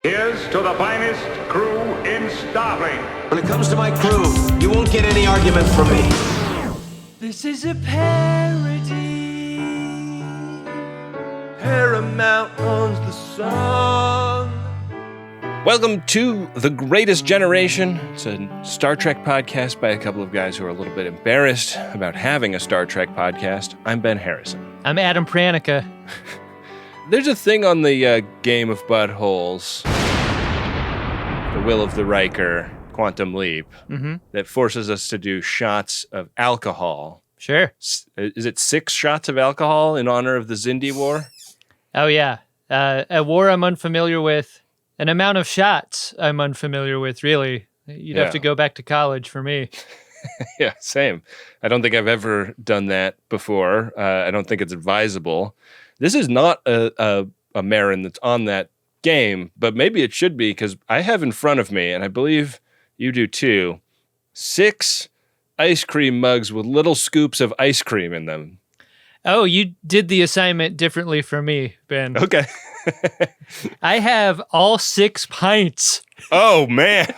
Here's to the finest crew in Starfleet. When it comes to my crew, you won't get any argument from me. This is a parody. Paramount owns the song. Welcome to The Greatest Generation. It's a Star Trek podcast by a couple of guys who are a little bit embarrassed about having a Star Trek podcast. I'm Ben Harrison. I'm Adam Pranica. There's a thing on the Game of Buttholes, The Will of the Riker, Quantum Leap, that forces us to do shots of alcohol. Sure. Is it 6 shots of alcohol in honor of the Xindi War? Oh, yeah. A war I'm unfamiliar with. An amount of shots I'm unfamiliar with, really. You'd have to go back to college for me. Yeah, same. I don't think I've ever done that before. I don't think it's advisable. This is not a Marin that's on that game, but maybe it should be, because I have in front of me, and I believe you do too, 6 ice cream mugs with little scoops of ice cream in them. Oh, you did the assignment differently for me, Ben. Okay. I have all 6 pints. Oh, man.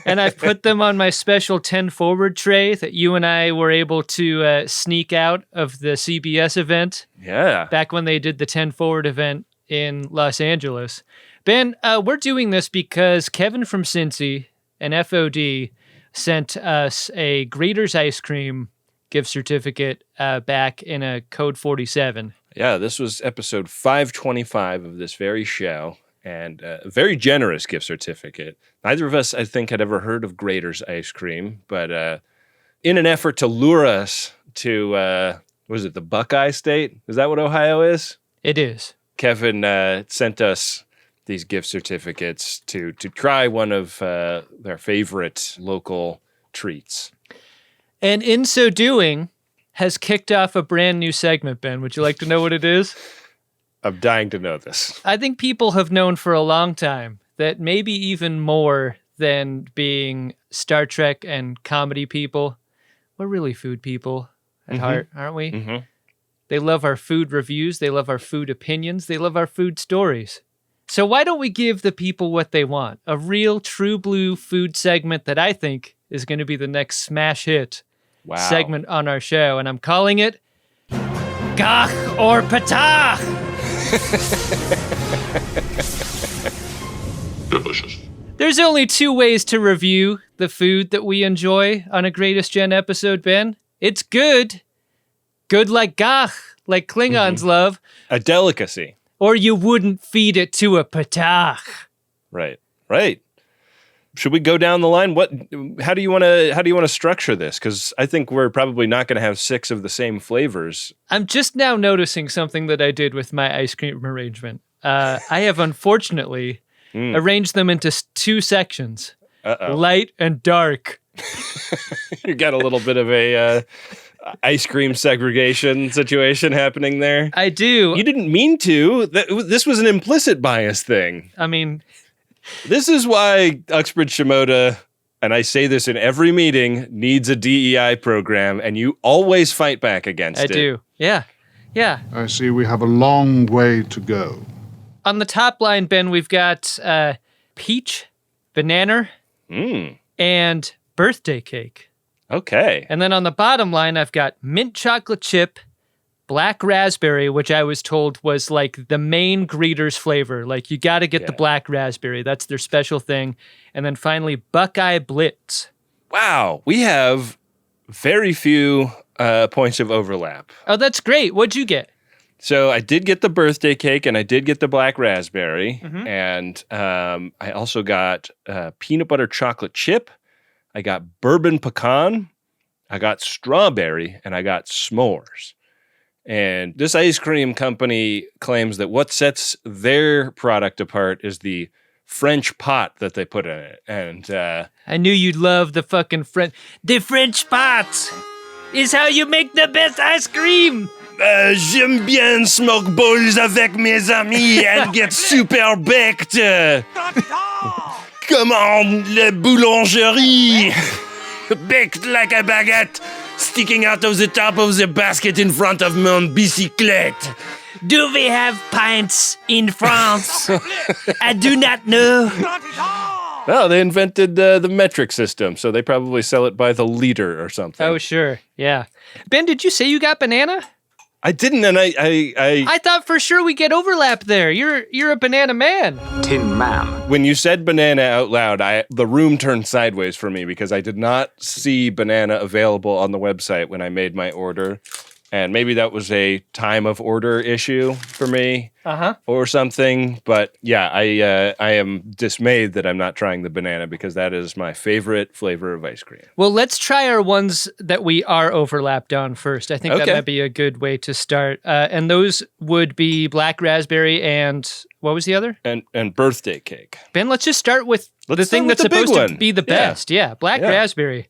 And I've put them on my special 10 forward tray that you and I were able to sneak out of the CBS event. Yeah. Back when they did the 10 forward event in Los Angeles. Ben, we're doing this because Kevin from Cincy and FOD sent us a Graeter's ice cream gift certificate back in a code 47. Yeah, this was episode 525 of this very show, and a very generous gift certificate. Neither of us, I think, had ever heard of Graeter's ice cream, but in an effort to lure us to, what is it, the Buckeye State? Is that what Ohio is? It is. Kevin sent us these gift certificates to try one of their favorite local treats. And in so doing, has kicked off a brand new segment, Ben. Would you like to know what it is? I'm dying to know this. I think people have known for a long time that maybe even more than being Star Trek and comedy people, we're really food people at heart, aren't we? Mm-hmm. They love our food reviews. They love our food opinions. They love our food stories. So why don't we give the people what they want? A real true blue food segment that I think is going to be the next smash hit segment on our show. And I'm calling it Gach or Patach. Delicious. There's only 2 ways to review the food that we enjoy on a Greatest Gen episode, Ben. It's good. Good like Gach, like Klingons love. A delicacy. Or you wouldn't feed it to a Patach. Right. Should we go down the line? How do you want to structure this? Because I think we're probably not going to have 6 of the same flavors. I'm just now noticing something that I did with my ice cream arrangement. I have unfortunately arranged them into 2 sections, light and dark. You got a little bit of a ice cream segregation situation happening there. I do. You didn't mean to. This was an implicit bias thing. I mean, this is why Uxbridge Shimoda, and I say this in every meeting, needs a DEI program, and you always fight back against it. I do. Yeah. I see we have a long way to go. On the top line, Ben, we've got peach, banana, and birthday cake. Okay. And then on the bottom line, I've got mint chocolate chip, black raspberry, which I was told was like the main Greeter's flavor. Like, you got to get the black raspberry. That's their special thing. And then finally, Buckeye Blitz. Wow. We have very few points of overlap. Oh, that's great. What'd you get? So I did get the birthday cake, and I did get the black raspberry. And I also got peanut butter chocolate chip. I got bourbon pecan. I got strawberry, and I got s'mores. And this ice cream company claims that what sets their product apart is the French pot that they put in it. And I knew you'd love the fucking French. The French pot is how you make the best ice cream. J'aime bien smoke balls avec mes amis and get super baked. Come on, la boulangerie. Baked like a baguette, sticking out of the top of the basket in front of mon bicyclette. Do we have pints in France? I do not know. Oh, they invented the metric system, so they probably sell it by the liter or something. Oh, sure. Yeah. Ben, did you say you got banana? I didn't, and I thought for sure we get overlap there. You're a banana man. Tin Man. when you said banana out loud, the room turned sideways for me because I did not see banana available on the website when I made my order. And maybe that was a time of order issue for me or something. But yeah, I am dismayed that I'm not trying the banana because that is my favorite flavor of ice cream. Well, let's try our ones that we are overlapped on first. I think that might be a good way to start. And those would be black raspberry and what was the other? And birthday cake. Ben, let's just start with the thing that's supposed to be the best. Yeah, black raspberry.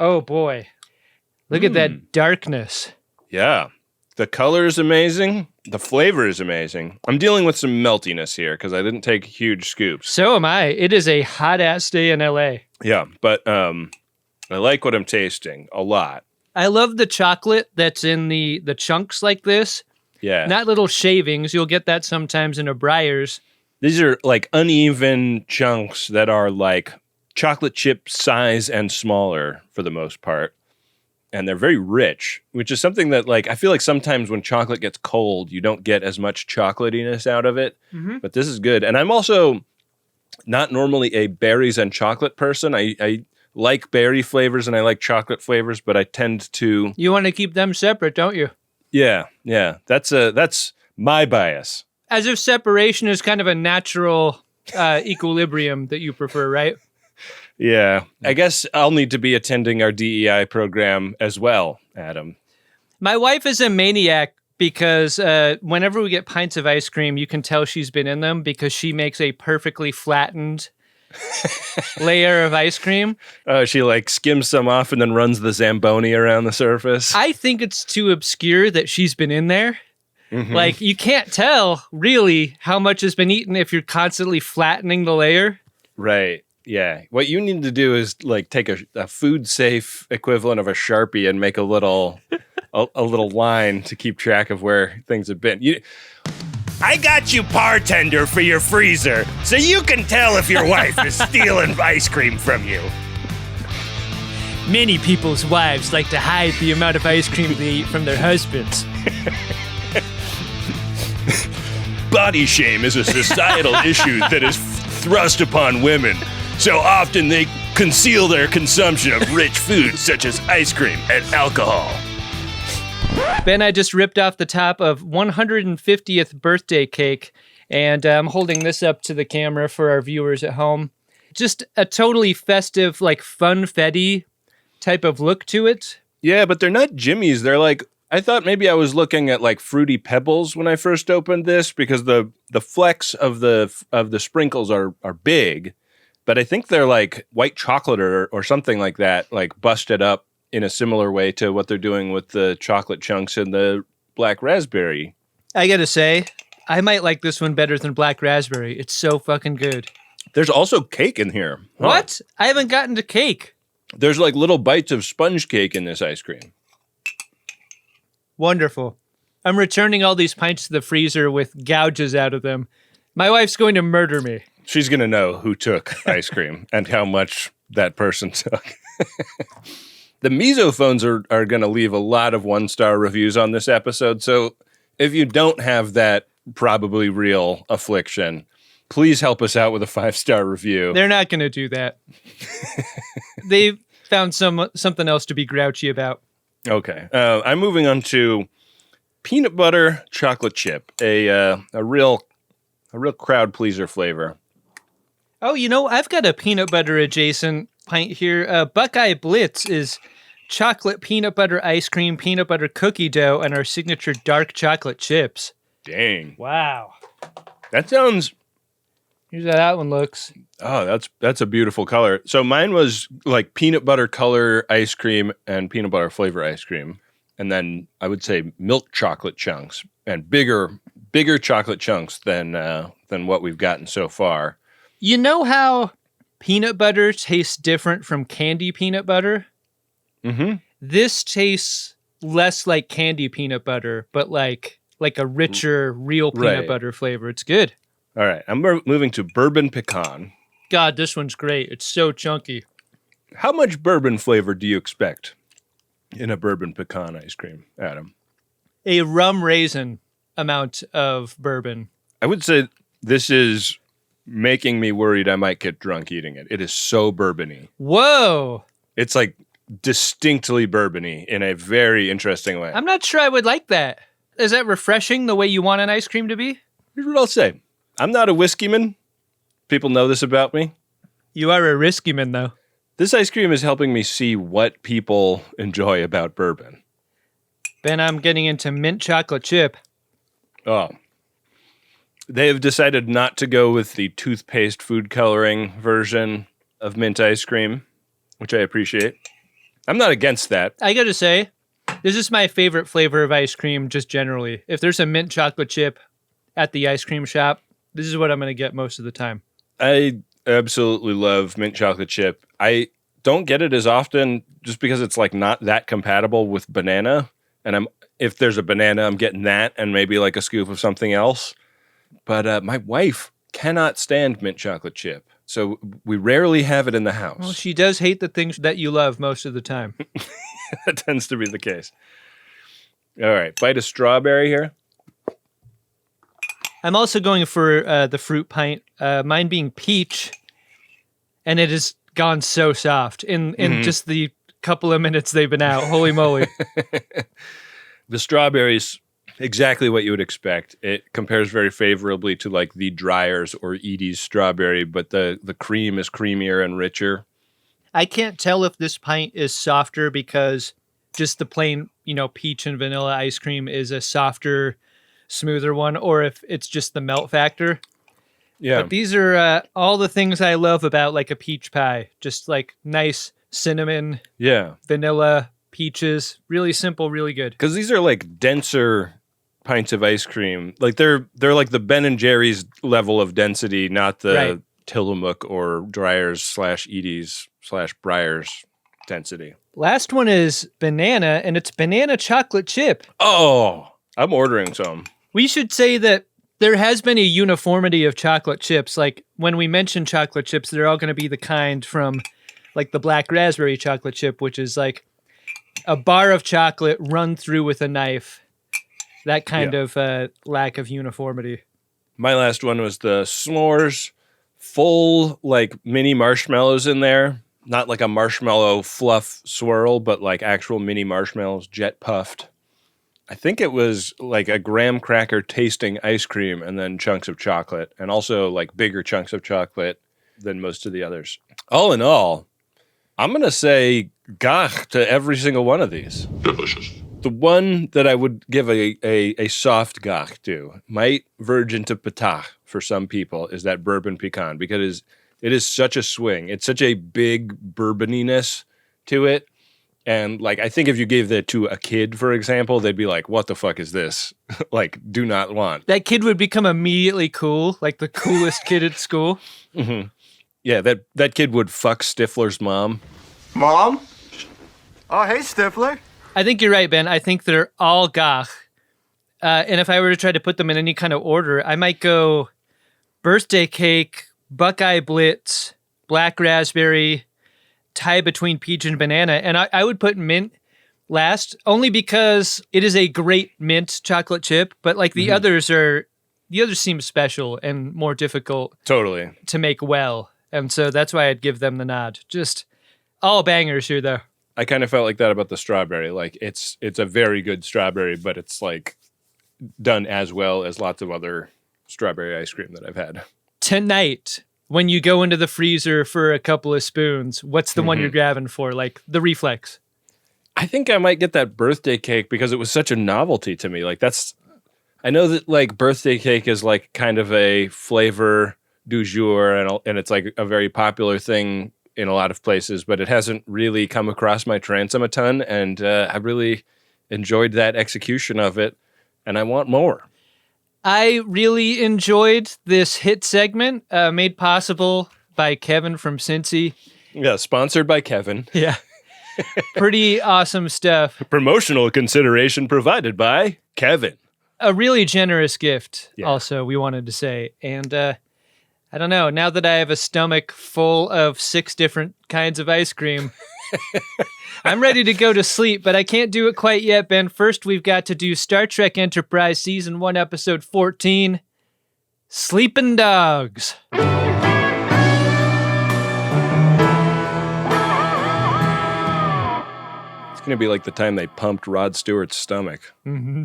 Oh, boy. Look at that darkness. Yeah. The color is amazing. The flavor is amazing. I'm dealing with some meltiness here because I didn't take huge scoops. So am I. It is a hot-ass day in LA. Yeah, but I like what I'm tasting a lot. I love the chocolate that's in the chunks like this. Yeah. Not little shavings. You'll get that sometimes in a Breyers. These are like uneven chunks that are like chocolate chip size and smaller for the most part. And they're very rich, which is something that, like, I feel like sometimes when chocolate gets cold, you don't get as much chocolatiness out of it. Mm-hmm. But this is good. And I'm also not normally a berries and chocolate person. I like berry flavors and I like chocolate flavors, but I tend to... You want to keep them separate, don't you? Yeah. That's my bias. As if separation is kind of a natural equilibrium that you prefer, right? Yeah, I guess I'll need to be attending our DEI program as well, Adam. My wife is a maniac because whenever we get pints of ice cream, you can tell she's been in them because she makes a perfectly flattened layer of ice cream. She like skims some off and then runs the Zamboni around the surface. I think it's too obscure that she's been in there. Mm-hmm. Like, you can't tell really how much has been eaten if you're constantly flattening the layer. Right. Yeah. What you need to do is like take a food safe equivalent of a Sharpie and make a little line to keep track of where things have been. I got you bartender for your freezer, so you can tell if your wife is stealing ice cream from you. Many people's wives like to hide the amount of ice cream they eat from their husbands. Body shame is a societal issue that is thrust upon women. So often they conceal their consumption of rich foods such as ice cream and alcohol. Ben, I just ripped off the top of 150th birthday cake, and I'm holding this up to the camera for our viewers at home. Just a totally festive, like funfetti type of look to it. Yeah, but they're not Jimmy's. They're like, I thought maybe I was looking at like Fruity Pebbles when I first opened this because the flecks of the sprinkles are big. But I think they're like white chocolate or something like that, like busted up in a similar way to what they're doing with the chocolate chunks and the black raspberry. I gotta say, I might like this one better than black raspberry. It's so fucking good. There's also cake in here. Huh. What? I haven't gotten to cake. There's like little bites of sponge cake in this ice cream. Wonderful. I'm returning all these pints to the freezer with gouges out of them. My wife's going to murder me. She's going to know who took ice cream and how much that person took. The misophones are going to leave a lot of 1-star reviews on this episode. So if you don't have that probably real affliction, please help us out with a 5-star review. They're not going to do that. They found something else to be grouchy about. Okay. I'm moving on to peanut butter chocolate chip, a real crowd pleaser flavor. Oh, you know, I've got a peanut butter adjacent pint here. Buckeye Blitz is chocolate peanut butter ice cream, peanut butter cookie dough, and our signature dark chocolate chips. Dang. Wow. That sounds... Here's how that one looks. Oh, that's a beautiful color. So mine was like peanut butter color ice cream and peanut butter flavor ice cream. And then I would say milk chocolate chunks and bigger chocolate chunks than what we've gotten so far. You know how peanut butter tastes different from candy peanut butter? Mm-hmm. This tastes less like candy peanut butter, but like a richer, real peanut Right. butter flavor. It's good. All right, I'm moving to bourbon pecan. God, this one's great. It's so chunky. How much bourbon flavor do you expect in a bourbon pecan ice cream, Adam? A rum raisin amount of bourbon. I would say this is making me worried I might get drunk eating it. It is so bourbony. Whoa. It's like distinctly bourbony in a very interesting way. I'm not sure I would like that. Is that refreshing the way you want an ice cream to be? Here's what I'll say. I'm not a whiskey man. People know this about me. You are a risky man, though. This ice cream is helping me see what people enjoy about bourbon. Ben, I'm getting into mint chocolate chip. Oh. They have decided not to go with the toothpaste food coloring version of mint ice cream, which I appreciate. I'm not against that. I gotta say, this is my favorite flavor of ice cream just generally. If there's a mint chocolate chip at the ice cream shop, this is what I'm gonna get most of the time. I absolutely love mint chocolate chip. I don't get it as often just because it's like not that compatible with banana. And if there's a banana, I'm getting that and maybe like a scoop of something else. But my wife cannot stand mint chocolate chip. So we rarely have it in the house. Well, she does hate the things that you love most of the time. That tends to be the case. All right, bite of strawberry here. I'm also going for the fruit pint, mine being peach, and it has gone so soft in just the couple of minutes they've been out. Holy moly. The strawberry's exactly what you would expect. It compares very favorably to like the Dryers or Edie's strawberry, but the cream is creamier and richer. I can't tell if this pint is softer because just the plain, peach and vanilla ice cream is a softer, smoother one, or if it's just the melt factor. Yeah. But these are all the things I love about like a peach pie. Just like nice cinnamon, Yeah. vanilla, peaches. Really simple, really good. Because these are like denser pints of ice cream. Like they're like the Ben and Jerry's level of density, not the Right. Tillamook or Dryers / Edie's / Breyers density. Last one is banana, and it's banana chocolate chip. Oh, I'm ordering some. We should say that there has been a uniformity of chocolate chips. Like when we mention chocolate chips, they're all going to be the kind from like the black raspberry chocolate chip, which is like a bar of chocolate run through with a knife. That kind of lack of uniformity. My last one was the s'mores, full like mini marshmallows in there. Not like a marshmallow fluff swirl, but like actual mini marshmallows, jet puffed. I think it was like a graham cracker tasting ice cream and then chunks of chocolate, and also like bigger chunks of chocolate than most of the others. All in all, I'm going to say gach to every single one of these. Delicious. The one that I would give a soft gach to, might verge into patah for some people, is that bourbon pecan, because it is such a swing. It's such a big bourboniness to it. And like, I think if you gave that to a kid, for example, they'd be like, what the fuck is this? Like, do not want. That kid would become immediately cool, like the coolest kid at school. Mm-hmm. Yeah, that kid would fuck Stifler's mom. Mom? Oh, hey, Stifler. I think you're right, Ben. I think they're all gach. And if I were to try to put them in any kind of order, I might go birthday cake, Buckeye Blitz, black raspberry, tie between peach and banana. And I would put mint last, only because it is a great mint chocolate chip, but like the others seem special and more difficult Totally. to make well. And so that's why I'd give them the nod. Just all bangers here, though. I kind of felt like that about the strawberry. Like it's a very good strawberry, but it's like done as well as lots of other strawberry ice cream that I've had. Tonight, when you go into the freezer for a couple of spoons, what's the one you're grabbing for? Like the reflex. I think I might get that birthday cake because it was such a novelty to me. Like I know that like birthday cake is like kind of a flavor du jour and it's like a very popular thing in a lot of places, but it hasn't really come across my transom a ton, and I really enjoyed that execution of it, and I want more. I really enjoyed this hit segment made possible by Kevin from Cincy. Yeah, sponsored by Kevin. Yeah. Pretty awesome stuff. Promotional consideration provided by Kevin. A really generous gift, Yeah. also, we wanted to say. And I don't know, now that I have a stomach full of 6 different kinds of ice cream, I'm ready to go to sleep, but I can't do it quite yet, Ben. First, we've got to do Star Trek Enterprise Season 1, Episode 14, Sleeping Dogs. It's going to be like the time they pumped Rod Stewart's stomach. Mm-hmm.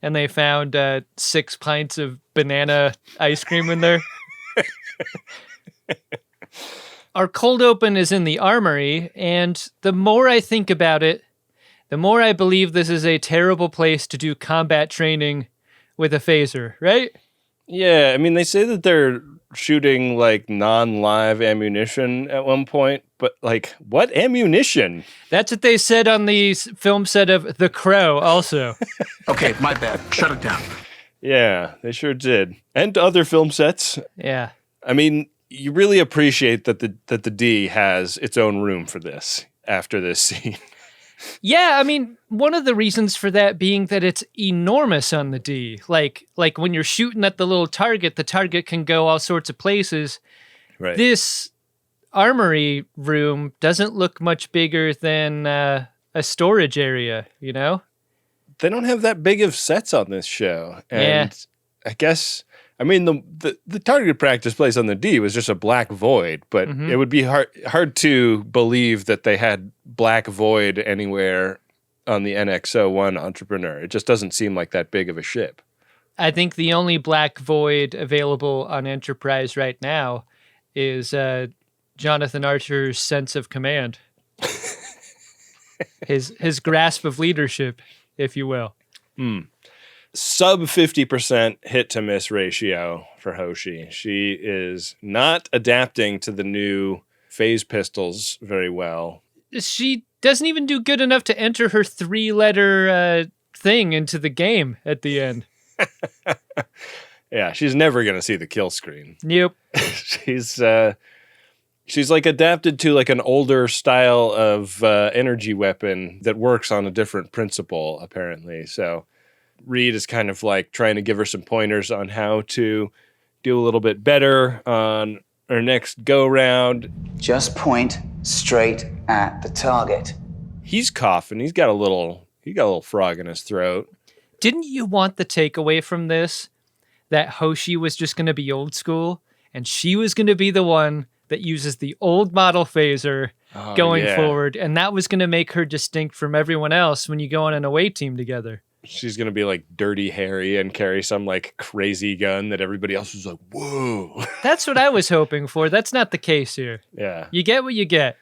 And they found 6 pints of banana ice cream in there. Our cold open is in the armory, and the more I think about it, the more I believe this is a terrible place to do combat training with a phaser, right? Yeah, I mean, they say that they're shooting like non-live ammunition at one point, but like, what ammunition? That's what they said on the film set of The Crow also. Okay, my bad. Shut it down. Yeah, they sure did. And other film sets. Yeah. I mean, you really appreciate that the D has its own room for this after this scene. Yeah, I mean, one of the reasons for that being that it's enormous on the D. Like when you're shooting at the little target, the target can go all sorts of places. Right. This armory room doesn't look much bigger than a storage area, you know? They don't have that big of sets on this show. And Yeah. I guess, I mean, the target practice place on the D was just a black void, but Mhm. it would be hard to believe that they had black void anywhere on the NX-01 Entrepreneur. It just doesn't seem like that big of a ship. I think the only black void available on Enterprise right now is Jonathan Archer's sense of command. his grasp of leadership, if you will. Sub 50% hit to miss ratio for Hoshi. She is not adapting to the new phase pistols very well. She doesn't even do good enough to enter her 3-letter thing into the game at the end. Yeah, she's never going to see the kill screen. Yep. She's like adapted to like an older style of energy weapon that works on a different principle, apparently. So Reed is kind of like trying to give her some pointers on how to do a little bit better on her next go round. Just point straight at the target. He's coughing. He got a little frog in his throat. Didn't you want the takeaway from this that Hoshi was just going to be old school and she was going to be the one that uses the old model phaser going forward, and that was going to make her distinct from everyone else when you go on an away team together? She's going to be like Dirty Harry and carry some like crazy gun that everybody else is like, whoa. That's what I was hoping for. That's not the case here. Yeah. You get what you get.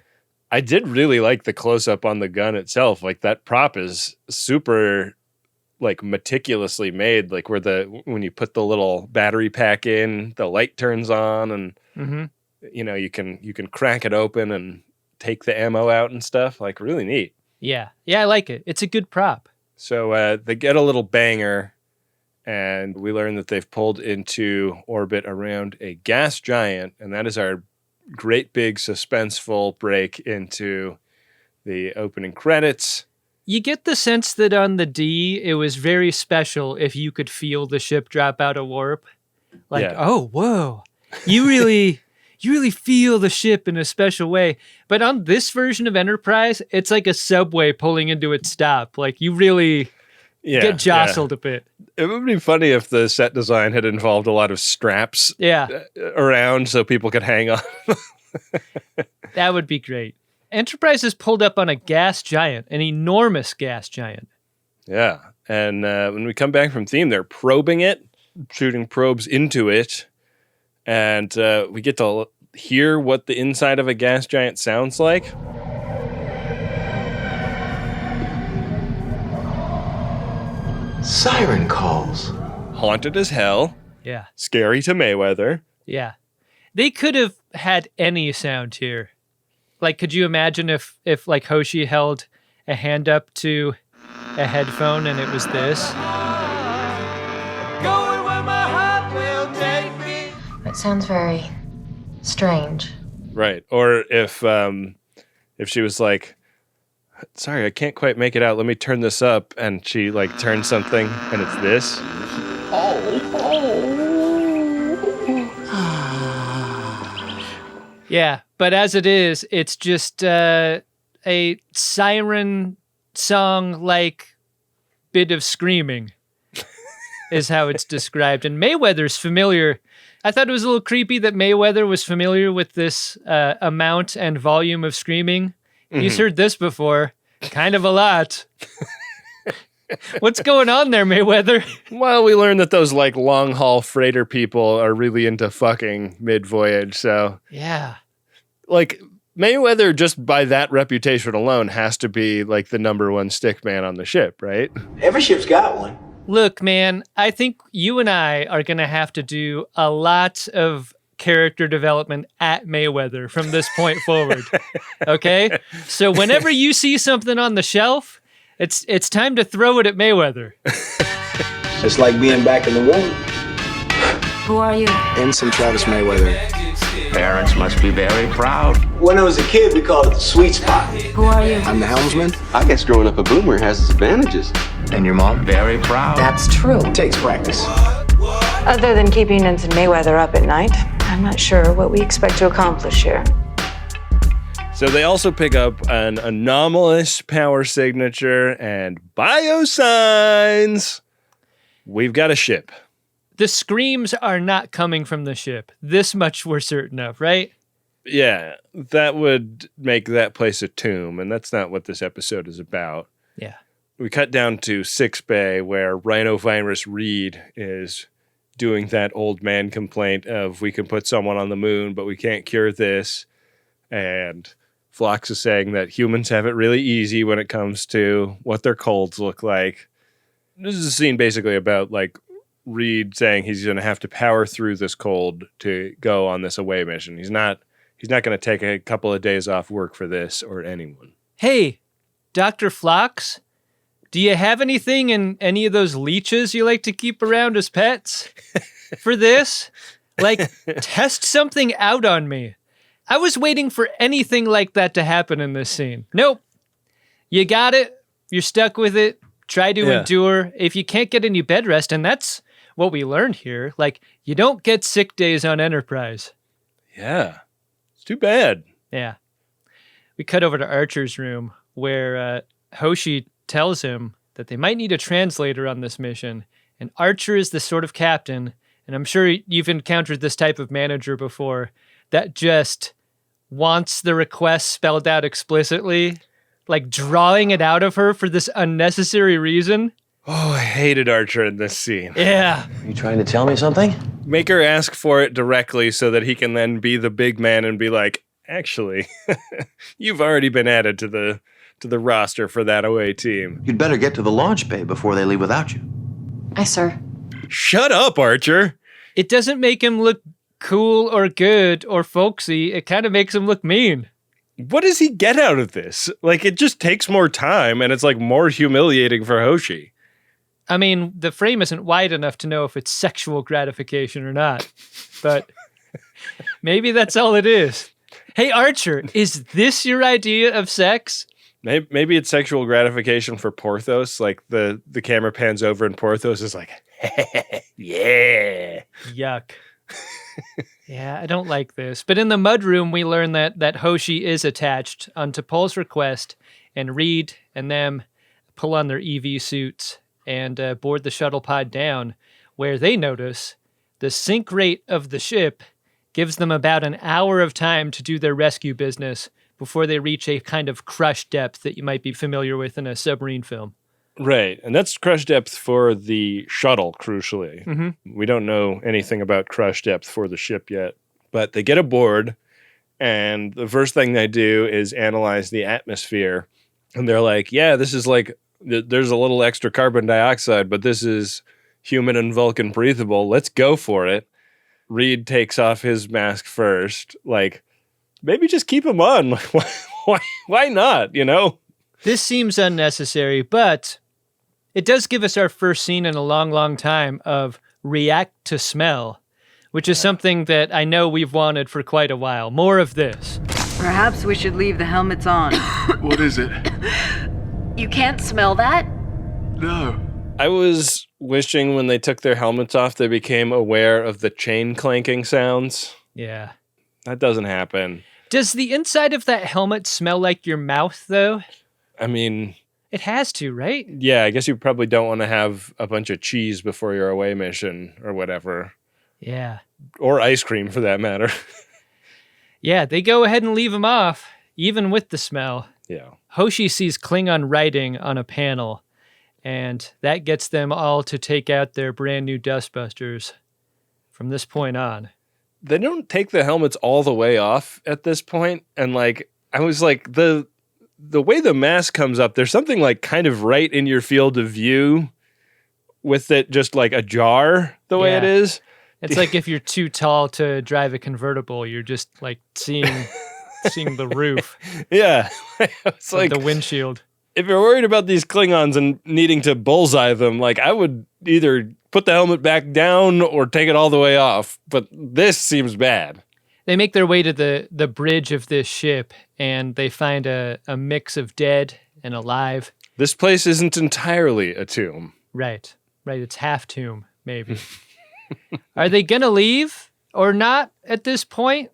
I did really like the close-up on the gun itself. Like that prop is super like meticulously made, like when you put the little battery pack in, the light turns on and you know, you can crack it open and take the ammo out and stuff. Like really neat. Yeah. Yeah, I like it. It's a good prop. So they get a little banger, and we learn that they've pulled into orbit around a gas giant, and that is our great big suspenseful break into the opening credits. You get the sense that on the D, it was very special if you could feel the ship drop out of warp. Like, Yeah. oh, whoa. You really feel the ship in a special way. But on this version of Enterprise, it's like a subway pulling into its stop. Like you really get jostled a bit. It would be funny if the set design had involved a lot of straps around so people could hang on. That would be great. Enterprise is pulled up on a gas giant, an enormous gas giant. Yeah. And when we come back from theme, they're probing it, shooting probes into it. And we get to hear what the inside of a gas giant sounds like. Siren calls. Haunted as hell. Yeah. Scary to Mayweather. Yeah. They could have had any sound here. Like, could you imagine if like Hoshi held a hand up to a headphone and it was this? Going where my heart will take me. It sounds very strange. Right. Or if she was like, Sorry, I can't quite make it out. Let me turn this up. And she like turns something and it's this. Yeah, but as it is, it's just a siren song-like bit of screaming is how it's described. And Mayweather's familiar. I thought it was a little creepy that Mayweather was familiar with this amount and volume of screaming. He's heard this before, kind of a lot. What's going on there, Mayweather? Well, we learned that those like long haul freighter people are really into fucking mid-voyage, so Yeah. like Mayweather, just by that reputation alone, has to be like the number one stick man on the ship, right? Every ship's got one. Look, man, I think you and I are going to have to do a lot of character development at Mayweather from this point forward. Okay? So whenever you see something on the shelf, it's time to throw it at Mayweather. It's like being back in the war. Who are you? Ensign Travis Mayweather. Parents must be very proud. When I was a kid, we called it the sweet spot. Who are you? I'm the helmsman. I guess growing up a boomer has its advantages. And your mom? Very proud. That's true. It takes practice. Other than keeping Ensign Mayweather up at night, I'm not sure what we expect to accomplish here. So they also pick up an anomalous power signature and biosigns. We've got a ship. The screams are not coming from the ship. This much we're certain of, right? Yeah, that would make that place a tomb, and that's not what this episode is about. Yeah. We cut down to Sickbay, where Rhinovirus Reed is doing that old man complaint of we can put someone on the moon, but we can't cure this. And Phlox is saying that humans have it really easy when it comes to what their colds look like. This is a scene basically about like Reed saying he's going to have to power through this cold to go on this away mission. He's not going to take a couple of days off work for this or anyone. Hey, Dr. Phlox, do you have anything in any of those leeches you like to keep around as pets for this? Like, test something out on me. I was waiting for anything like that to happen in this scene. Nope. You got it. You're stuck with it. Try to endure. If you can't get any bed rest, and that's what we learned here, like, you don't get sick days on Enterprise. Yeah. It's too bad. Yeah. We cut over to Archer's room where Hoshi tells him that they might need a translator on this mission. And Archer is the sort of captain, and I'm sure you've encountered this type of manager before, that just wants the request spelled out explicitly, like drawing it out of her for this unnecessary reason. Oh, I hated Archer in this scene. Yeah. You trying to tell me something? Make her ask for it directly so that he can then be the big man and be like, actually, you've already been added to the roster for that away team. You'd better get to the launch bay before they leave without you. Aye, sir. Shut up, Archer. It doesn't make him look cool or good or folksy. It kind of makes him look mean. What does he get out of this? Like, it just takes more time and it's like more humiliating for Hoshi. I mean, the frame isn't wide enough to know if it's sexual gratification or not, but maybe that's all it is. Hey, Archer, is this your idea of sex? Maybe it's sexual gratification for Porthos. Like the camera pans over and Porthos is like, yeah. Yuck. Yeah, I don't like this. But in the mudroom, we learn that Hoshi is attached on T'Pol's request, and Reed and them pull on their EV suits and board the shuttle pod down, where they notice the sink rate of the ship gives them about an hour of time to do their rescue business before they reach a kind of crush depth that you might be familiar with in a submarine film. Right, and that's crush depth for the shuttle, crucially. Mm-hmm. We don't know anything about crush depth for the ship yet, but they get aboard, and the first thing they do is analyze the atmosphere, and they're like, yeah, this is like, there's a little extra carbon dioxide, but this is human and Vulcan breathable. Let's go for it. Reed takes off his mask first. Like, maybe just keep him on. Why not, you know? This seems unnecessary, but it does give us our first scene in a long, long time of react to smell, which is something that I know we've wanted for quite a while. More of this. Perhaps we should leave the helmets on. What is it? You can't smell that? No. I was wishing when they took their helmets off, they became aware of the chain clanking sounds. Yeah. That doesn't happen. Does the inside of that helmet smell like your mouth, though? I mean... It has to, right? Yeah, I guess you probably don't want to have a bunch of cheese before your away mission or whatever. Yeah. Or ice cream, for that matter. Yeah, they go ahead and leave him off, even with the smell. Yeah. Hoshi sees Klingon writing on a panel, and that gets them all to take out their brand new dustbusters from this point on. They don't take the helmets all the way off at this point, and like I was like the way the mask comes up, there's something like kind of right in your field of view with it just like ajar the way it is. It's like if you're too tall to drive a convertible, you're just like seeing the roof. Yeah. It's like the windshield. If you're worried about these Klingons and needing to bullseye them, like I would either put the helmet back down or take it all the way off. But this seems bad. They make their way to the bridge of this ship, and they find a mix of dead and alive. This place isn't entirely a tomb. Right. It's half tomb, maybe. Are they going to leave or not at this point?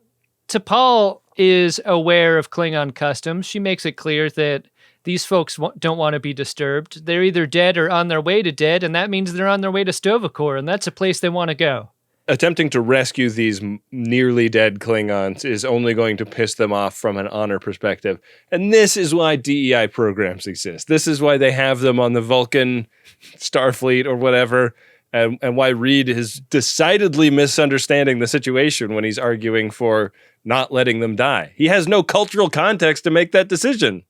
T'Pol is aware of Klingon customs. She makes it clear that these folks don't want to be disturbed. They're either dead or on their way to dead, and that means they're on their way to Sto-vo-kor, and that's a place they want to go. Attempting to rescue these nearly dead Klingons is only going to piss them off from an honor perspective. And this is why DEI programs exist. This is why they have them on the Vulcan Starfleet or whatever, and why Reed is decidedly misunderstanding the situation when he's arguing for not letting them die. He has no cultural context to make that decision.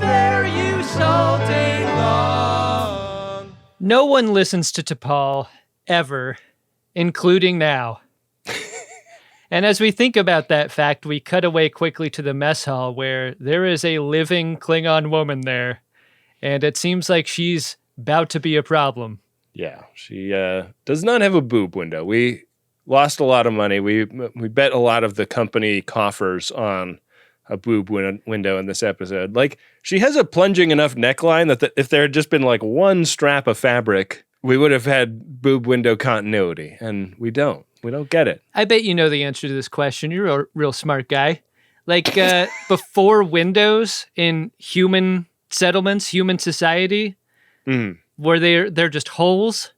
There you all day long. No one listens to T'Pol, ever, including now. And as we think about that fact, we cut away quickly to the mess hall where there is a living Klingon woman there, and it seems like she's about to be a problem. Yeah, she does not have a boob window. We lost a lot of money. We bet a lot of the company coffers on a boob window in this episode. Like, she has a plunging enough neckline that if there had just been like one strap of fabric, we would have had boob window continuity, and we don't. We don't get it. I bet you know the answer to this question. You're a real smart guy. Like, before windows in human settlements, human society, where they're just holes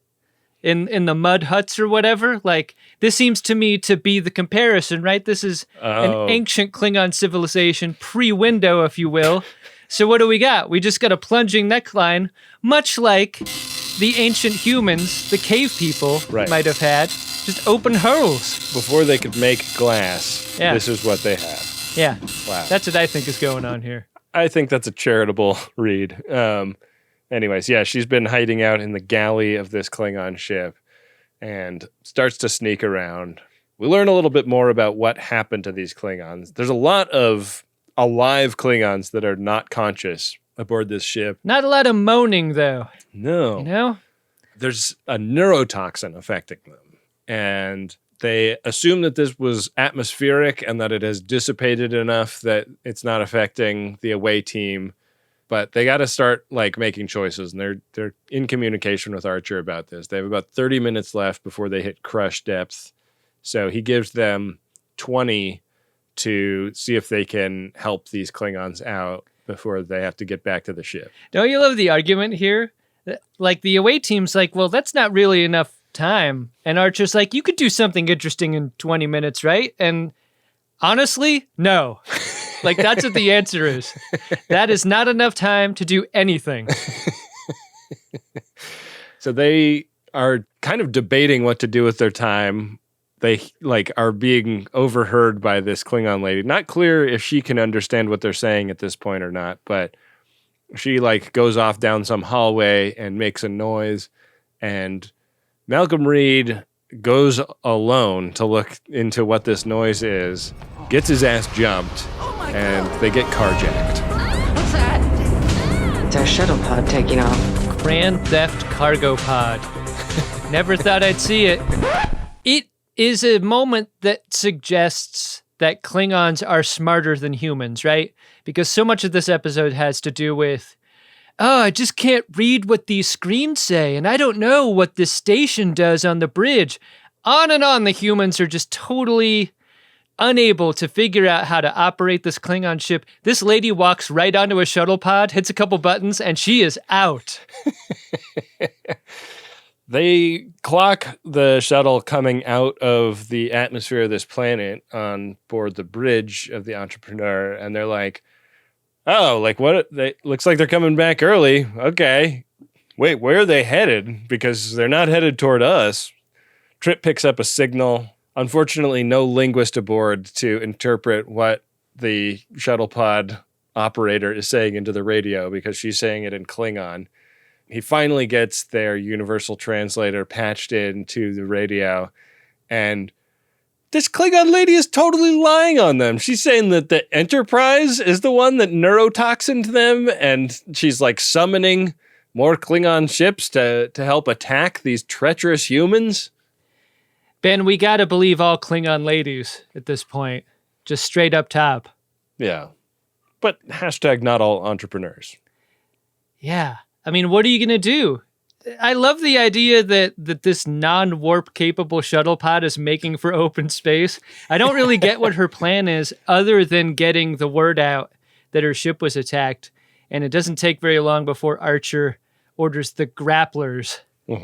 in the mud huts or whatever. Like, this seems to me to be the comparison, right? This is an ancient Klingon civilization, pre-window, if you will. So what do we got? We just got a plunging neckline, much like the ancient humans, the cave people might have had, just open holes. Before they could make glass, this is what they had. Yeah. Wow. That's what I think is going on here. I think that's a charitable read. Anyways, yeah, she's been hiding out in the galley of this Klingon ship and starts to sneak around. We learn a little bit more about what happened to these Klingons. There's a lot of alive Klingons that are not conscious aboard this ship. Not a lot of moaning, though. No. You know? There's a neurotoxin affecting them, and they assume that this was atmospheric and that it has dissipated enough that it's not affecting the away team. But they got to start like making choices, and they're in communication with Archer about this. They have about 30 minutes left before they hit crush depth. So he gives them 20 to see if they can help these Klingons out before they have to get back to the ship. Don't you love the argument here? Like, the away team's like, well, that's not really enough time. And Archer's like, you could do something interesting in 20 minutes, right? And honestly, no. Like, that's what the answer is. That is not enough time to do anything. So they are kind of debating what to do with their time. They like are being overheard by this Klingon lady. Not clear if she can understand what they're saying at this point or not, but she like goes off down some hallway and makes a noise, and Malcolm Reed goes alone to look into what this noise is, gets his ass jumped, and they get carjacked. What's that? It's our shuttle pod taking off. Grand Theft Cargo Pod. Never thought I'd see it. It is a moment that suggests that Klingons are smarter than humans, right? Because so much of this episode has to do with, oh, I just can't read what these screens say, and I don't know what this station does on the bridge. On and on, the humans are just totally unable to figure out how to operate this Klingon ship. This lady walks right onto a shuttle pod, hits a couple buttons, and she is out. They clock the shuttle coming out of the atmosphere of this planet on board the bridge of the Entrepreneur, and they're like, oh, like what? Looks like they're coming back early. Okay. Wait, where are they headed? Because they're not headed toward us. Trip picks up a signal. Unfortunately, no linguist aboard to interpret what the shuttle pod operator is saying into the radio because she's saying it in Klingon. He finally gets their universal translator patched into the radio, and this Klingon lady is totally lying on them. She's saying that the Enterprise is the one that neurotoxined them, and she's like summoning more Klingon ships to help attack these treacherous humans. Ben, we gotta believe all Klingon ladies at this point. Just straight up top. Yeah. But hashtag not all entrepreneurs. Yeah. I mean, what are you gonna do? I love the idea that this non-warp capable shuttle pod is making for open space. I don't really get what her plan is other than getting the word out that her ship was attacked. And it doesn't take very long before Archer orders the grapplers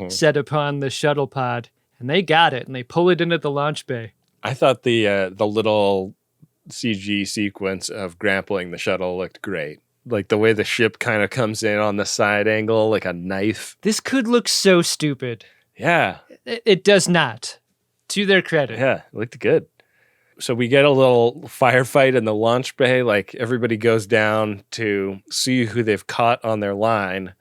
set upon the shuttle pod. And they got it, and they pull it into the launch bay. I thought the little CG sequence of grappling the shuttle looked great. Like the way the ship kind of comes in on the side angle, like a knife. This could look so stupid. Yeah. It does not, to their credit. Yeah, it looked good. So we get a little firefight in the launch bay. Like everybody goes down to see who they've caught on their line.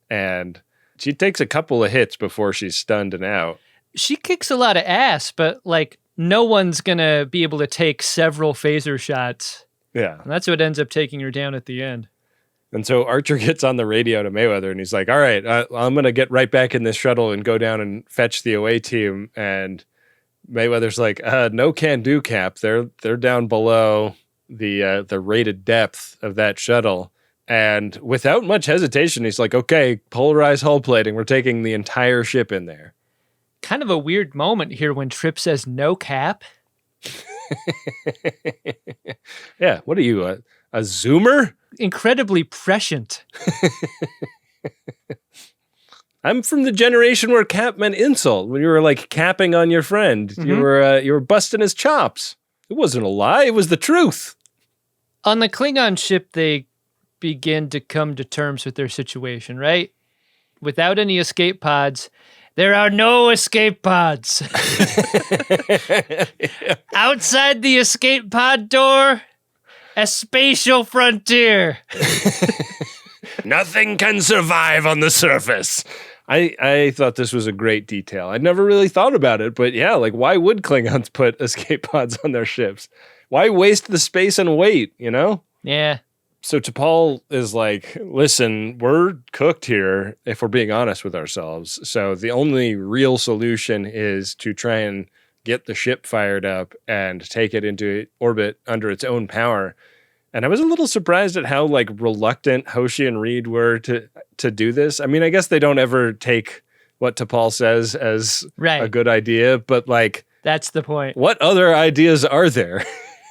And she takes a couple of hits before she's stunned and out. She kicks a lot of ass, but like no one's going to be able to take several phaser shots. Yeah. And that's what ends up taking her down at the end. And so Archer gets on the radio to Mayweather and he's like, all right, I'm going to get right back in this shuttle and go down and fetch the away team. And Mayweather's like, no can do, Cap. They're down below the rated depth of that shuttle. And without much hesitation, he's like, okay, polarize hull plating. We're taking the entire ship in there. Kind of a weird moment here when Trip says no, Cap. Yeah, what are you, a Zoomer? Incredibly prescient. I'm from the generation where cap meant insult. When you were like capping on your friend, you were busting his chops. It wasn't a lie; it was the truth. On the Klingon ship, they begin to come to terms with their situation, right? Without any escape pods. There are no escape pods. Outside the escape pod door, a spatial frontier. Nothing can survive on the surface. I thought this was a great detail. I never really thought about it, but yeah, like why would Klingons put escape pods on their ships? Why waste the space and weight, you know? Yeah. So T'Pol is like, listen, we're cooked here if we're being honest with ourselves. So the only real solution is to try and get the ship fired up and take it into orbit under its own power. And I was a little surprised at how like reluctant Hoshi and Reed were to do this. I mean, I guess they don't ever take what T'Pol says as a good idea, but like that's the point. What other ideas are there?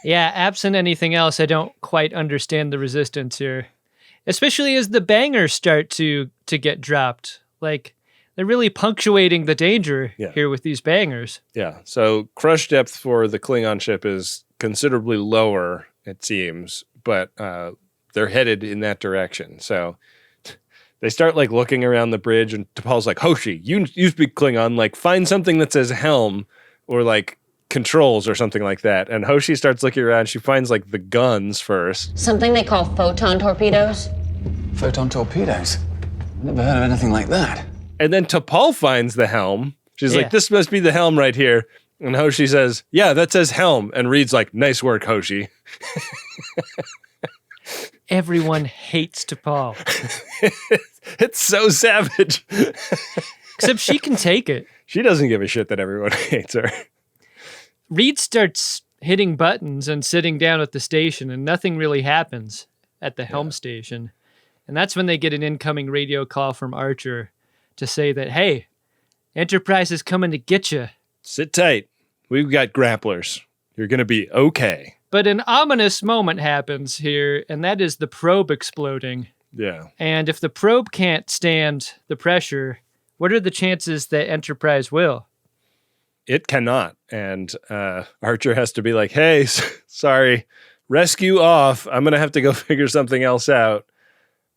Yeah, absent anything else, I don't quite understand the resistance here. Especially as the bangers start to get dropped. Like, they're really punctuating the danger here with these bangers. Yeah, so crush depth for the Klingon ship is considerably lower, it seems, but they're headed in that direction. So they start, like, looking around the bridge, and T'Pol's like, Hoshi, you speak Klingon, like, find something that says helm, or, like, controls or something like that. And Hoshi starts looking around. She finds like the guns first. Something they call photon torpedoes. Photon torpedoes? Never heard of anything like that. And then T'Pol finds the helm. She's like, this must be the helm right here. And Hoshi says, yeah, that says helm. And Reed's like, nice work, Hoshi. Everyone hates T'Pol. It's so savage. Except she can take it. She doesn't give a shit that everyone hates her. Reed starts hitting buttons and sitting down at the station, and nothing really happens at the helm station. And that's when they get an incoming radio call from Archer to say that, hey, Enterprise is coming to get you. Sit tight. We've got grapplers. You're going to be okay. But an ominous moment happens here, and that is the probe exploding. Yeah. And if the probe can't stand the pressure, what are the chances that Enterprise will? It cannot. And Archer has to be like, hey, sorry, rescue off. I'm going to have to go figure something else out.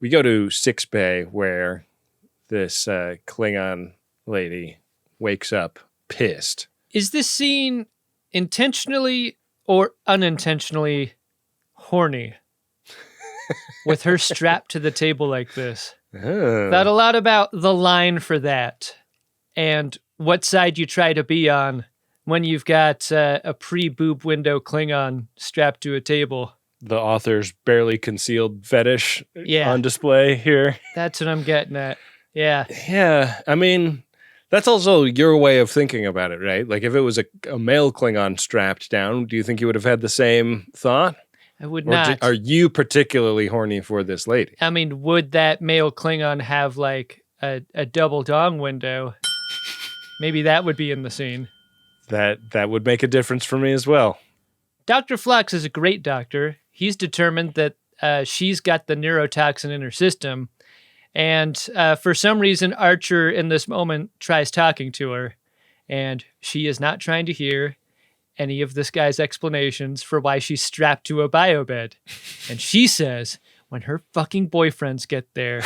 We go to 6 Bay where this Klingon lady wakes up pissed. Is this scene intentionally or unintentionally horny? With her strapped to the table like this. Thought a lot about the line for that and what side you try to be on when you've got a pre-boob window Klingon strapped to a table. The author's barely concealed fetish on display here. That's what I'm getting at. Yeah. Yeah. I mean, that's also your way of thinking about it, right? Like if it was a male Klingon strapped down, do you think you would have had the same thought? I would not. Are you particularly horny for this lady? I mean, would that male Klingon have like a double dong window? Maybe that would be in the scene. That would make a difference for me as well. Dr. Phlox is a great doctor. He's determined that she's got the neurotoxin in her system. And for some reason, Archer in this moment tries talking to her. And she is not trying to hear any of this guy's explanations for why she's strapped to a biobed. And she says, when her fucking boyfriends get there,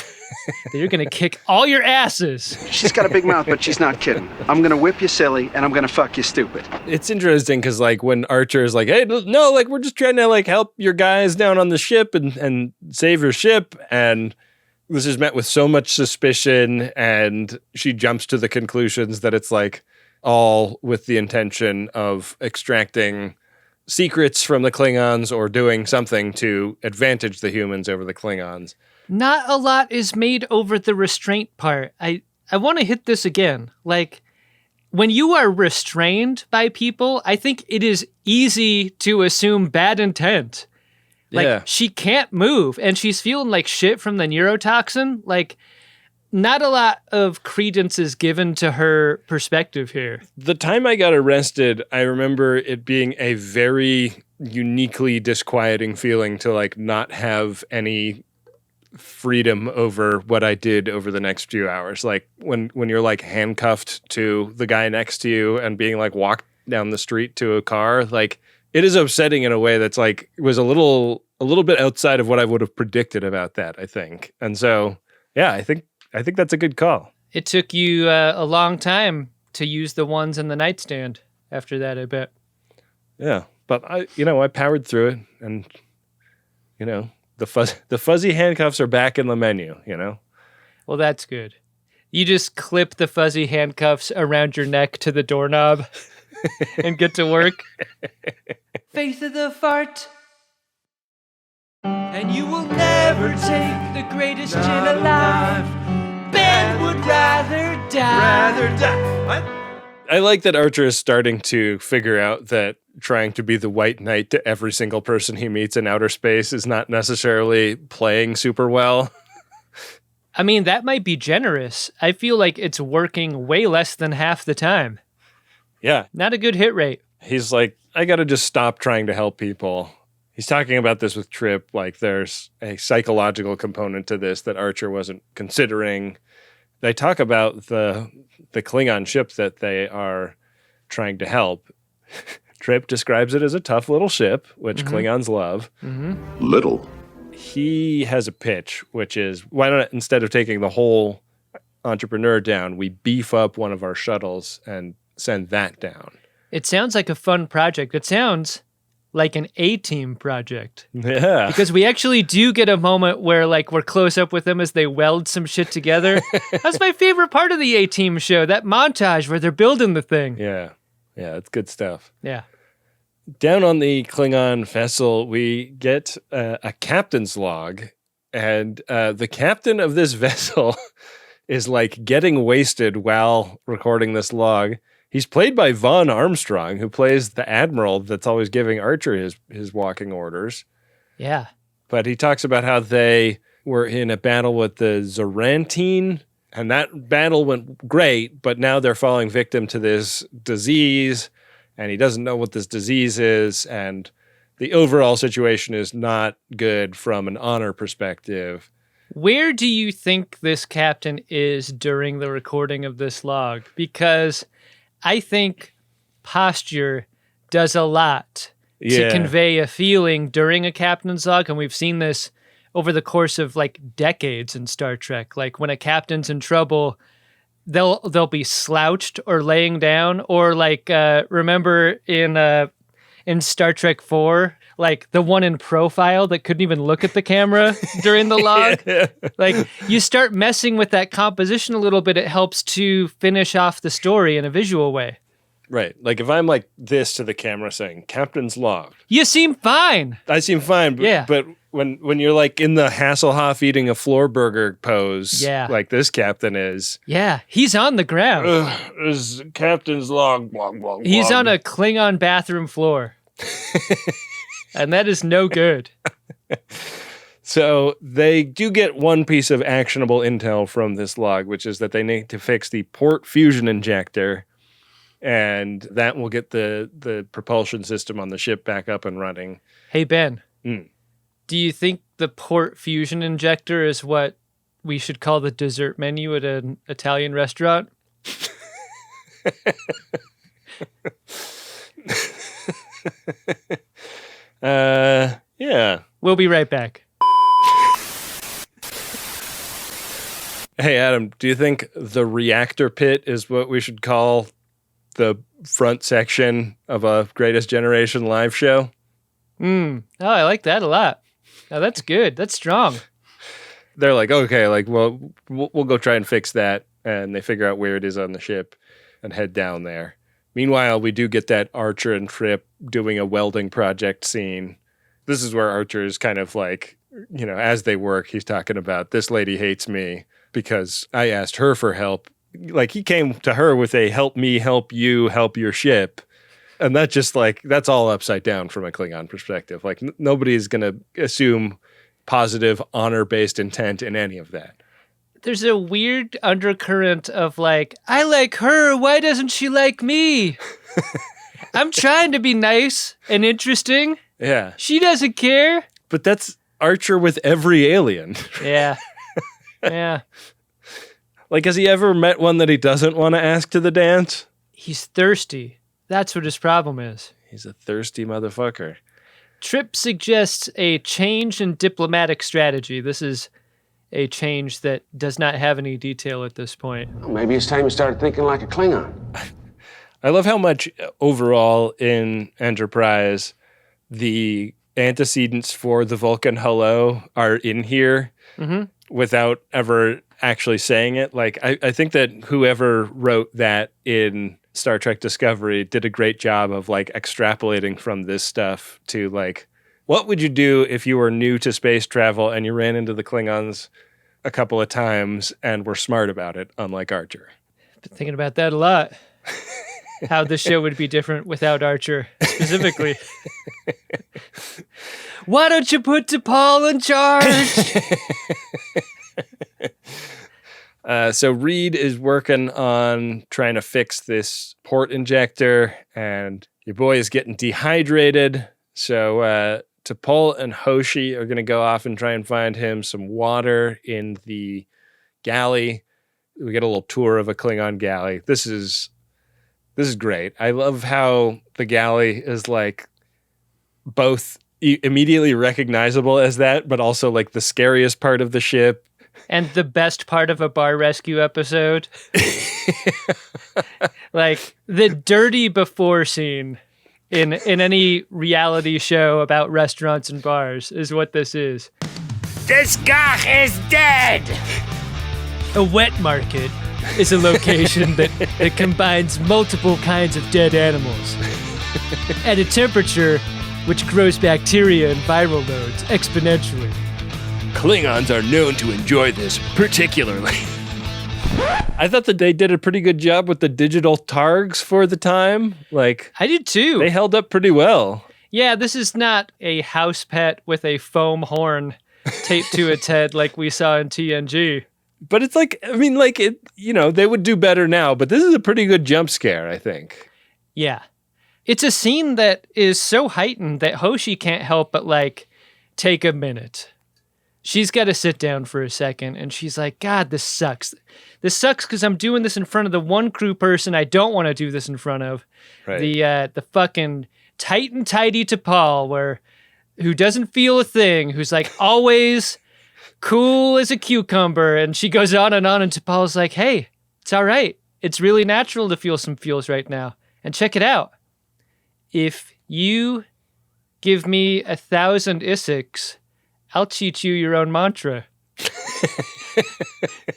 they're going to kick all your asses. She's got a big mouth, but she's not kidding. I'm going to whip you silly, and I'm going to fuck you stupid. It's interesting because, like, when Archer is like, hey, no, like, we're just trying to, like, help your guys down on the ship and save your ship. And this is met with so much suspicion, and she jumps to the conclusions that it's, like, all with the intention of extracting secrets from the Klingons or doing something to advantage the humans over the Klingons. Not a lot is made over the restraint part. I want to hit this again. Like, when you are restrained by people, I think it is easy to assume bad intent. Like, she can't move, and she's feeling like shit from the neurotoxin. Like, not a lot of credence is given to her perspective here. The time I got arrested, I remember it being a very uniquely disquieting feeling to like not have any freedom over what I did over the next few hours. Like when you're like handcuffed to the guy next to you and being like walked down the street to a car, like it is upsetting in a way that's like, it was a little bit outside of what I would have predicted about that, I think. And so, yeah, I think that's a good call. It took you a long time to use the ones in the nightstand after that, I bet. Yeah, but I powered through it, and the fuzzy handcuffs are back in the menu. Well, that's good. You just clip the fuzzy handcuffs around your neck to the doorknob and get to work. Face of the fart. And you will never take the greatest gin alive. Ben would rather die. What? I like that Archer is starting to figure out that trying to be the white knight to every single person he meets in outer space is not necessarily playing super well. I mean, that might be generous. I feel like it's working way less than half the time. Yeah. Not a good hit rate. He's like, I got to just stop trying to help people. He's talking about this with Trip, like there's a psychological component to this that Archer wasn't considering. They talk about the Klingon ship that they are trying to help. Trip describes it as a tough little ship, which Klingons love. Little. He has a pitch, which is, why not, instead of taking the whole Entrepreneur down, we beef up one of our shuttles and send that down. It sounds like a fun project. It sounds like an A-team project. Yeah. Because we actually do get a moment where like we're close up with them as they weld some shit together. That's my favorite part of the A-team show, that montage where they're building the thing. Yeah. Yeah, it's good stuff. Yeah. Down on the Klingon vessel, we get a captain's log, and the captain of this vessel is like getting wasted while recording this log. He's played by Vaughn Armstrong, who plays the admiral that's always giving Archer his walking orders. Yeah. But he talks about how they were in a battle with the Zorantine, and that battle went great, but now they're falling victim to this disease, and he doesn't know what this disease is, and the overall situation is not good from an honor perspective. Where do you think this captain is during the recording of this log? Because I think posture does a lot to convey a feeling during a captain's log, and we've seen this over the course of like decades in Star Trek. Like when a captain's in trouble, they'll be slouched or laying down, or like remember in Star Trek 4, like the one in profile that couldn't even look at the camera during the log. Like you start messing with that composition a little bit, it helps to finish off the story in a visual way. Right. Like if I'm like this to the camera saying, Captain's log. You seem fine. I seem fine. But when you're like in the Hasselhoff eating a floor burger pose, like this captain is. Yeah, he's on the ground. Is Captain's log. He's on a Klingon bathroom floor. And that is no good. So they do get one piece of actionable intel from this log, which is that they need to fix the port fusion injector, and that will get the propulsion system on the ship back up and running. Hey, Ben, do you think the port fusion injector is what we should call the dessert menu at an Italian restaurant? Yeah. We'll be right back. Hey, Adam, do you think the reactor pit is what we should call the front section of a Greatest Generation live show? Oh, I like that a lot. Oh, that's good. That's strong. They're like, okay, like, well, we'll go try and fix that. And they figure out where it is on the ship and head down there. Meanwhile, we do get that Archer and Trip doing a welding project scene. This is where Archer is kind of like, you know, as they work, he's talking about, this lady hates me because I asked her for help. Like he came to her with a help me, help you, help your ship. And that just like, that's all upside down from a Klingon perspective. Like nobody's going to assume positive honor-based intent in any of that. There's a weird undercurrent of like, I like her, why doesn't she like me? I'm trying to be nice and interesting. Yeah. She doesn't care. But that's Archer with every alien. Yeah. Yeah. Like, has he ever met one that he doesn't want to ask to the dance? He's thirsty. That's what his problem is. He's a thirsty motherfucker. Trip suggests a change in diplomatic strategy. This is a change that does not have any detail at this point. Well, maybe it's time to start thinking like a Klingon. I love how much overall in Enterprise the antecedents for the Vulcan hello are in here without ever actually saying it. Like, I think that whoever wrote that in Star Trek Discovery did a great job of like extrapolating from this stuff to like, what would you do if you were new to space travel and you ran into the Klingons a couple of times and were smart about it, unlike Archer? Been thinking about that a lot. How this show would be different without Archer, specifically. Why don't you put DePaul in charge? So Reed is working on trying to fix this port injector, and your boy is getting dehydrated. So T'Pol and Hoshi are going to go off and try and find him some water in the galley. We get a little tour of a Klingon galley. This is great. I love how the galley is like both immediately recognizable as that, but also like the scariest part of the ship. And the best part of a bar rescue episode. Like the dirty before scene in any reality show about restaurants and bars is what this is. This guy is dead! A wet market is a location that combines multiple kinds of dead animals at a temperature which grows bacteria and viral loads exponentially. Klingons are known to enjoy this particularly. I thought that they did a pretty good job with the digital targs for the time. Like, I did too. They held up pretty well. Yeah, this is not a house pet with a foam horn taped to its head like we saw in TNG. But it's like, I mean, like, it, you know, they would do better now, but this is a pretty good jump scare, I think. Yeah. It's a scene that is so heightened that Hoshi can't help but, like, take a minute. She's got to sit down for a second, and she's like, God, this sucks. This sucks because I'm doing this in front of the one crew person I don't want to do this in front of. Right. The fucking tight and tidy T'Pol, who doesn't feel a thing, who's, like, always cool as a cucumber, and she goes on, and T'Pol's like, hey, it's all right. It's really natural to feel some feels right now. And check it out. If you give me 1,000 Isiks, I'll teach you your own mantra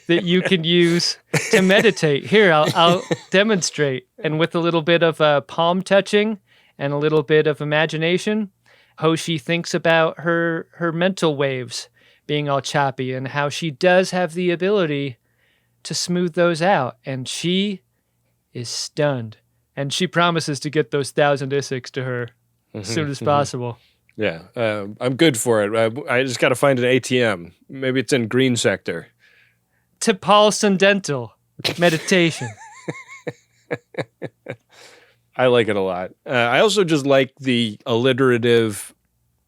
that you can use to meditate. Here, I'll demonstrate. And with a little bit of palm touching and a little bit of imagination, Hoshi thinks about her mental waves being all choppy and how she does have the ability to smooth those out. And she is stunned. And she promises to get those 1,000 Isiks to her as soon as possible. Yeah, I'm good for it. I just got to find an ATM. Maybe it's in green sector. T'Pol Sundental meditation. I like it a lot. I also just like the alliterative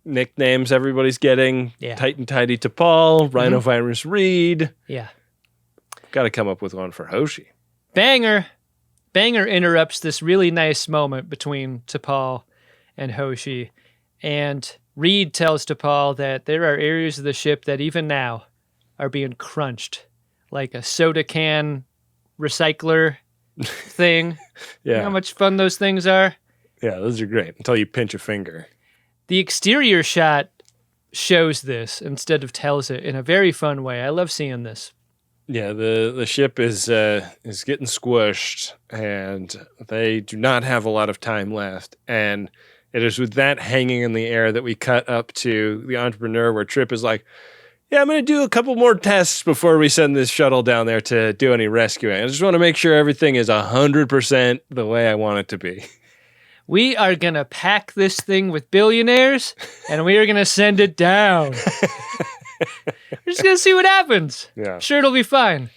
nicknames everybody's getting. Yeah. Tight and Tidy T'Pol, Rhinovirus Reed. Yeah. Got to come up with one for Hoshi. Banger interrupts this really nice moment between T'Pol and Hoshi. And Reed tells T'Pol that there are areas of the ship that even now are being crunched like a soda can recycler thing. Yeah. You know how much fun those things are? Yeah, those are great until you pinch a finger. The exterior shot shows this instead of tells it in a very fun way. I love seeing this. Yeah, the ship is getting squished, and they do not have a lot of time left. And it is with that hanging in the air that we cut up to the Entrepreneur, where Trip is like, yeah, I'm going to do a couple more tests before we send this shuttle down there to do any rescuing. I just want to make sure everything is 100% the way I want it to be. We are going to pack this thing with billionaires, and we are going to send it down. We're just going to see what happens. Yeah. Sure, it'll be fine.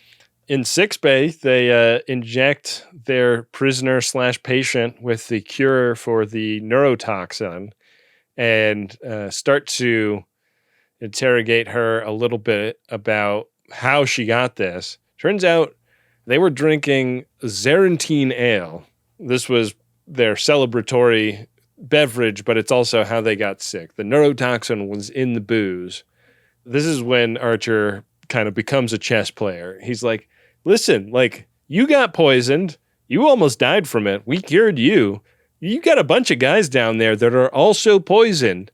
In sickbay, they inject their prisoner/patient with the cure for the neurotoxin and start to interrogate her a little bit about how she got this. Turns out they were drinking Zarantine ale. This was their celebratory beverage, but it's also how they got sick. The neurotoxin was in the booze. This is when Archer kind of becomes a chess player. He's like, listen, like, you got poisoned. You almost died from it. We cured you. You got a bunch of guys down there that are also poisoned.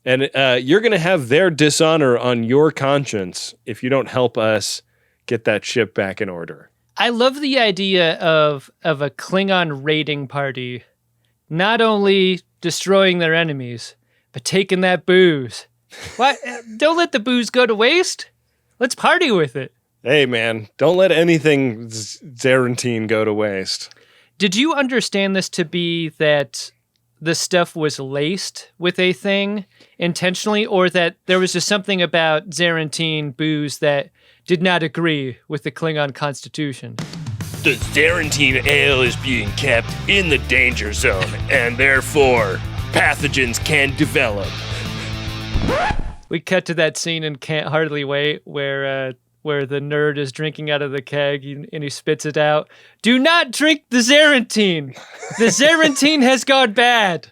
And you're going to have their dishonor on your conscience if you don't help us get that ship back in order. I love the idea of a Klingon raiding party not only destroying their enemies, but taking that booze. What? Don't let the booze go to waste. Let's party with it. Hey, man, don't let anything Zarantine go to waste. Did you understand this to be that the stuff was laced with a thing intentionally, or that there was just something about Zarantine booze that did not agree with the Klingon constitution? The Zarantine ale is being kept in the danger zone, and therefore pathogens can develop. We cut to that scene in Can't Hardly Wait where the nerd is drinking out of the keg and he spits it out. Do not drink the Zarantine. The Zarantine has gone bad.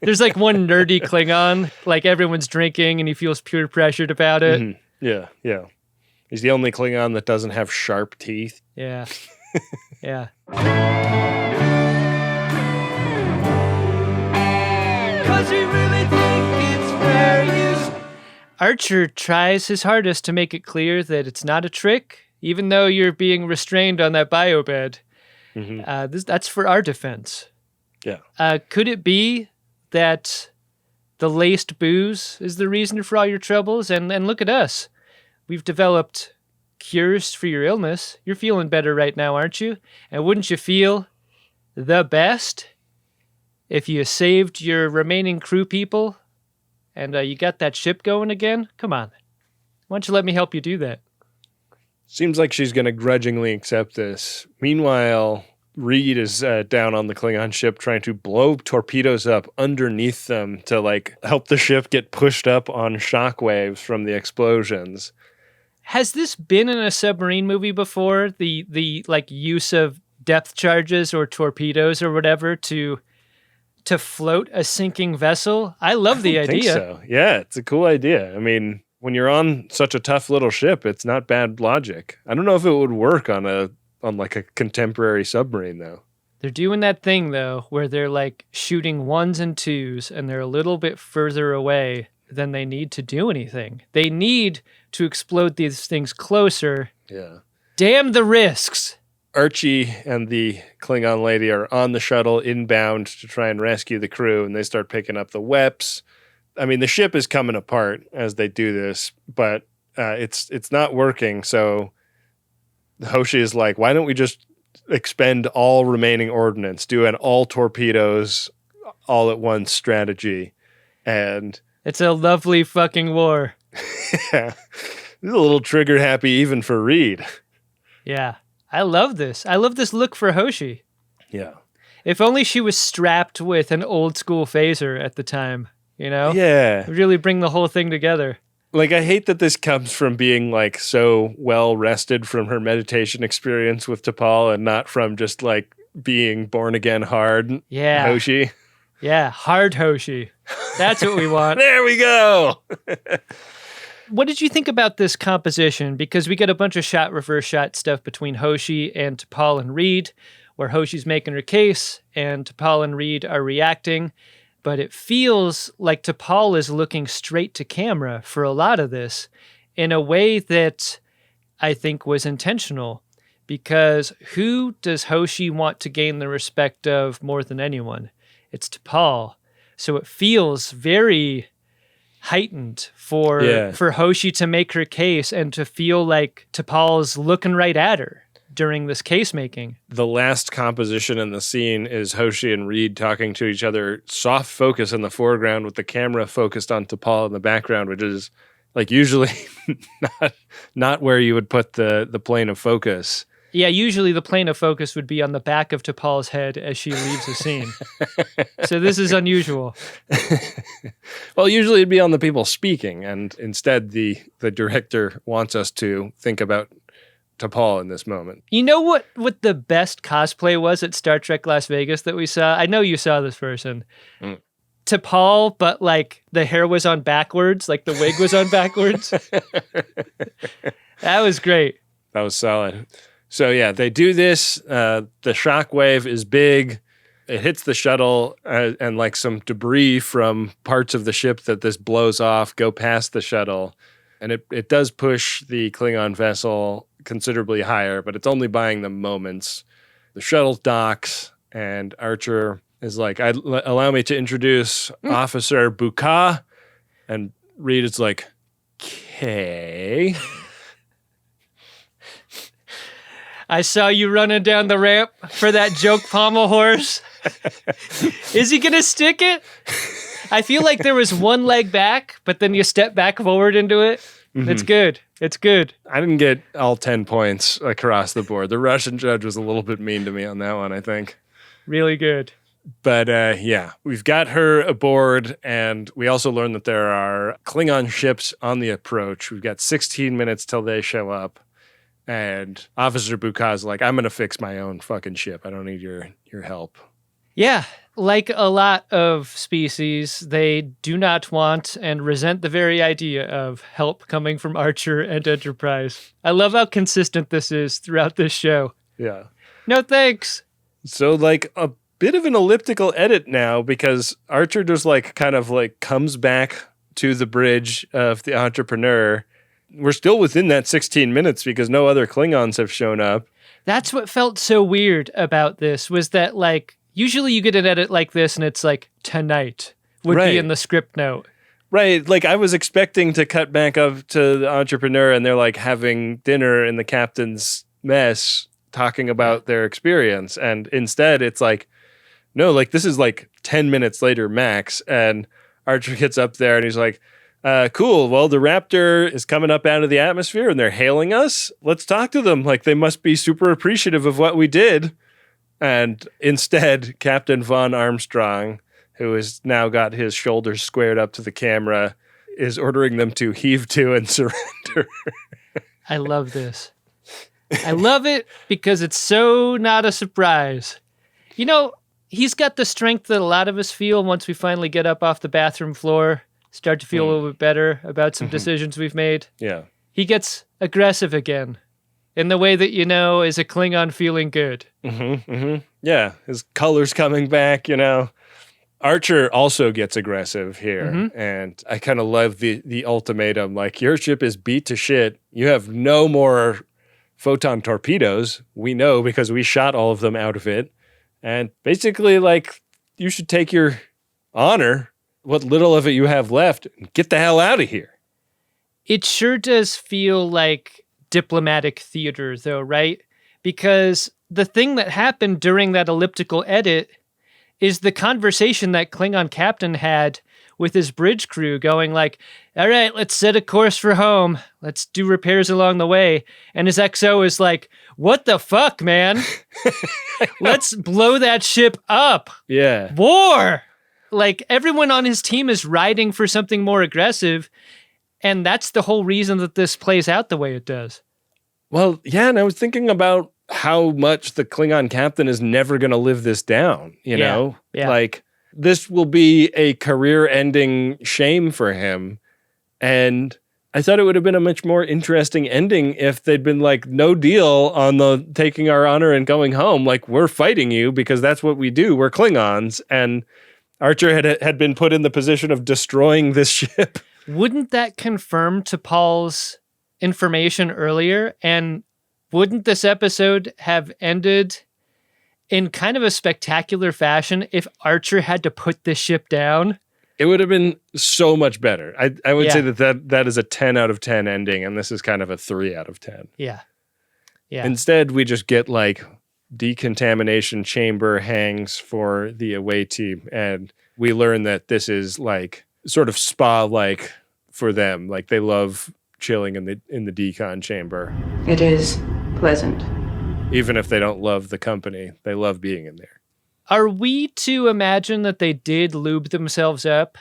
There's like one nerdy Klingon, like everyone's drinking and he feels peer pressured about it. Mm-hmm. Yeah, yeah. He's the only Klingon that doesn't have sharp teeth. Yeah. Yeah. Cause we really think it's fair use. Archer tries his hardest to make it clear that it's not a trick, even though you're being restrained on that biobed. Mm-hmm. That's for our defense. Yeah. Could it be that the laced booze is the reason for all your troubles? And look at us. We've developed cures for your illness. You're feeling better right now, aren't you? And wouldn't you feel the best if you saved your remaining crew people and you got that ship going again? Come on. Why don't you let me help you do that? Seems like she's going to grudgingly accept this. Meanwhile, Reed is down on the Klingon ship trying to blow torpedoes up underneath them to like help the ship get pushed up on shockwaves from the explosions. Has this been in a submarine movie before? The like use of depth charges or torpedoes or whatever to float a sinking vessel? I love the idea. I think so. Yeah, it's a cool idea. I mean, when you're on such a tough little ship, it's not bad logic. I don't know if it would work on like a contemporary submarine though. They're doing that thing though where they're like shooting 1s and 2s and they're a little bit further away than they need to do anything. They need to explode these things closer. Yeah. Damn the risks. Archie and the Klingon lady are on the shuttle inbound to try and rescue the crew, and they start picking up the weps. I mean, the ship is coming apart as they do this, but it's not working. So Hoshi is like, why don't we just expend all remaining ordnance, do an all torpedoes all at once strategy? And it's a lovely fucking war. Yeah. This is a little trigger happy even for Reed. Yeah. I love this. I love this look for Hoshi. Yeah. If only she was strapped with an old school phaser at the time, you know? Yeah. It'd really bring the whole thing together. Like, I hate that this comes from being, like, so well rested from her meditation experience with T'Pol and not from just, like, being born again hard Hoshi. Yeah, hard Hoshi. That's what we want. There we go. What did you think about this composition? Because we get a bunch of shot, reverse shot stuff between Hoshi and T'Pol and Reed, where Hoshi's making her case and T'Pol and Reed are reacting. But it feels like T'Pol is looking straight to camera for a lot of this in a way that I think was intentional. Because who does Hoshi want to gain the respect of more than anyone? It's T'Pol. So it feels very heightened for Hoshi to make her case and to feel like T'Pol's looking right at her during this case making. The last composition in the scene is Hoshi and Reed talking to each other, soft focus in the foreground with the camera focused on T'Pol in the background, which is like usually not where you would put the plane of focus. Yeah, usually the plane of focus would be on the back of T'Pol's head as she leaves the scene. So this is unusual. Well, usually it'd be on the people speaking, and instead the director wants us to think about T'Pol in this moment. You know what the best cosplay was at Star Trek Las Vegas that we saw? I know you saw this person. T'Pol, but like the hair was on backwards, like the wig was on backwards. That was great. That was solid. So yeah, they do this. The shockwave is big. It hits the shuttle, and like some debris from parts of the ship that this blows off go past the shuttle. And it does push the Klingon vessel considerably higher, but it's only buying them moments. The shuttle docks, and Archer is like, allow me to introduce Officer Buka. And Reed is like, okay. I saw you running down the ramp for that joke pommel horse. Is he going to stick it? I feel like there was one leg back, but then you step back forward into it. Mm-hmm. It's good. It's good. I didn't get all 10 points across the board. The Russian judge was a little bit mean to me on that one, I think. Really good. But yeah, we've got her aboard, and we also learned that there are Klingon ships on the approach. We've got 16 minutes till they show up. And Officer Buka's like, I'm going to fix my own fucking ship. I don't need your help. Yeah, like a lot of species, they do not want and resent the very idea of help coming from Archer and Enterprise. I love how consistent this is throughout this show. Yeah. No thanks. So like a bit of an elliptical edit now, because Archer just like kind of like comes back to the bridge of the Entrepreneur. We're still within that 16 minutes because no other Klingons have shown up. That's what felt so weird about this, was that like, usually you get an edit like this and it's like, tonight would be in the script note. Right. Like I was expecting to cut back up to the entrepreneur and they're like having dinner in the captain's mess talking about their experience. And instead it's like, no, like this is like 10 minutes later max. And Archer gets up there and he's like, cool. Well, the Raptor is coming up out of the atmosphere and they're hailing us. Let's talk to them. Like they must be super appreciative of what we did. And instead, Captain Von Armstrong, who has now got his shoulders squared up to the camera, is ordering them to heave to and surrender. I love this. I love it because it's so not a surprise. You know, he's got the strength that a lot of us feel once we finally get up off the bathroom floor, start to feel a little bit better about some decisions we've made. Yeah. He gets aggressive again in the way that, you know, is a Klingon feeling good. Yeah. His color's coming back, you know. Archer also gets aggressive here, and I kind of love the ultimatum. Like, your ship is beat to shit. You have no more photon torpedoes. We know because we shot all of them out of it. And basically, like, you should take your honor, what little of it you have left, and get the hell out of here. It sure does feel like diplomatic theater, though, right? Because the thing that happened during that elliptical edit is the conversation that Klingon captain had with his bridge crew going like, all right, let's set a course for home. Let's do repairs along the way. And his XO is like, what the fuck, man? Let's blow that ship up. Yeah. War! Like, everyone on his team is riding for something more aggressive. And that's the whole reason that this plays out the way it does. Well, yeah, and I was thinking about how much the Klingon captain is never going to live this down, you know? Yeah. Like, this will be a career-ending shame for him. And I thought it would have been a much more interesting ending if they'd been like, no deal on the taking our honor and going home. Like, we're fighting you because that's what we do. We're Klingons. And Archer had been put in the position of destroying this ship. Wouldn't that confirm T'Pol's information earlier? And wouldn't this episode have ended in kind of a spectacular fashion if Archer had to put this ship down? It would have been so much better. I would say that is a 10 out of 10 ending, and this is kind of a 3 out of 10. Yeah. Instead, we just get like decontamination chamber hangs for the away team, and we learn that this is like sort of spa-like for them. Like they love chilling in the decon chamber. It is pleasant. Even if they don't love the company, they love being in there. Are we to imagine that they did lube themselves up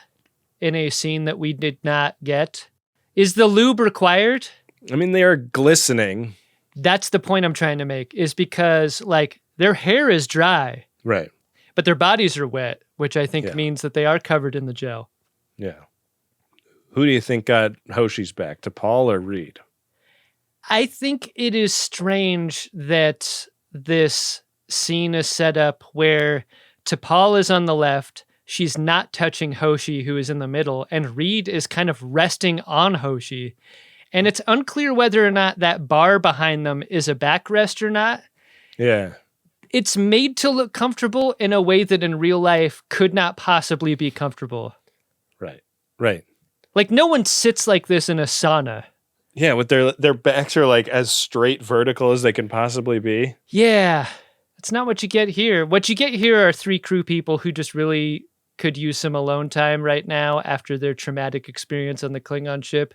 in a scene that we did not get? Is the lube required? I mean, they are glistening. That's the point I'm trying to make, is because like their hair is dry. Right. But their bodies are wet, which I think means that they are covered in the gel. Yeah. Who do you think got Hoshi's back, T'Pol or Reed? I think it is strange that this scene is set up where T'Pol is on the left, she's not touching Hoshi, who is in the middle, and Reed is kind of resting on Hoshi. And it's unclear whether or not that bar behind them is a backrest or not. Yeah. It's made to look comfortable in a way that in real life could not possibly be comfortable. Right. Like, no one sits like this in a sauna. Yeah, with their backs are like as straight vertical as they can possibly be. Yeah, it's not what you get here. What you get here are 3 crew people who just really could use some alone time right now after their traumatic experience on the Klingon ship.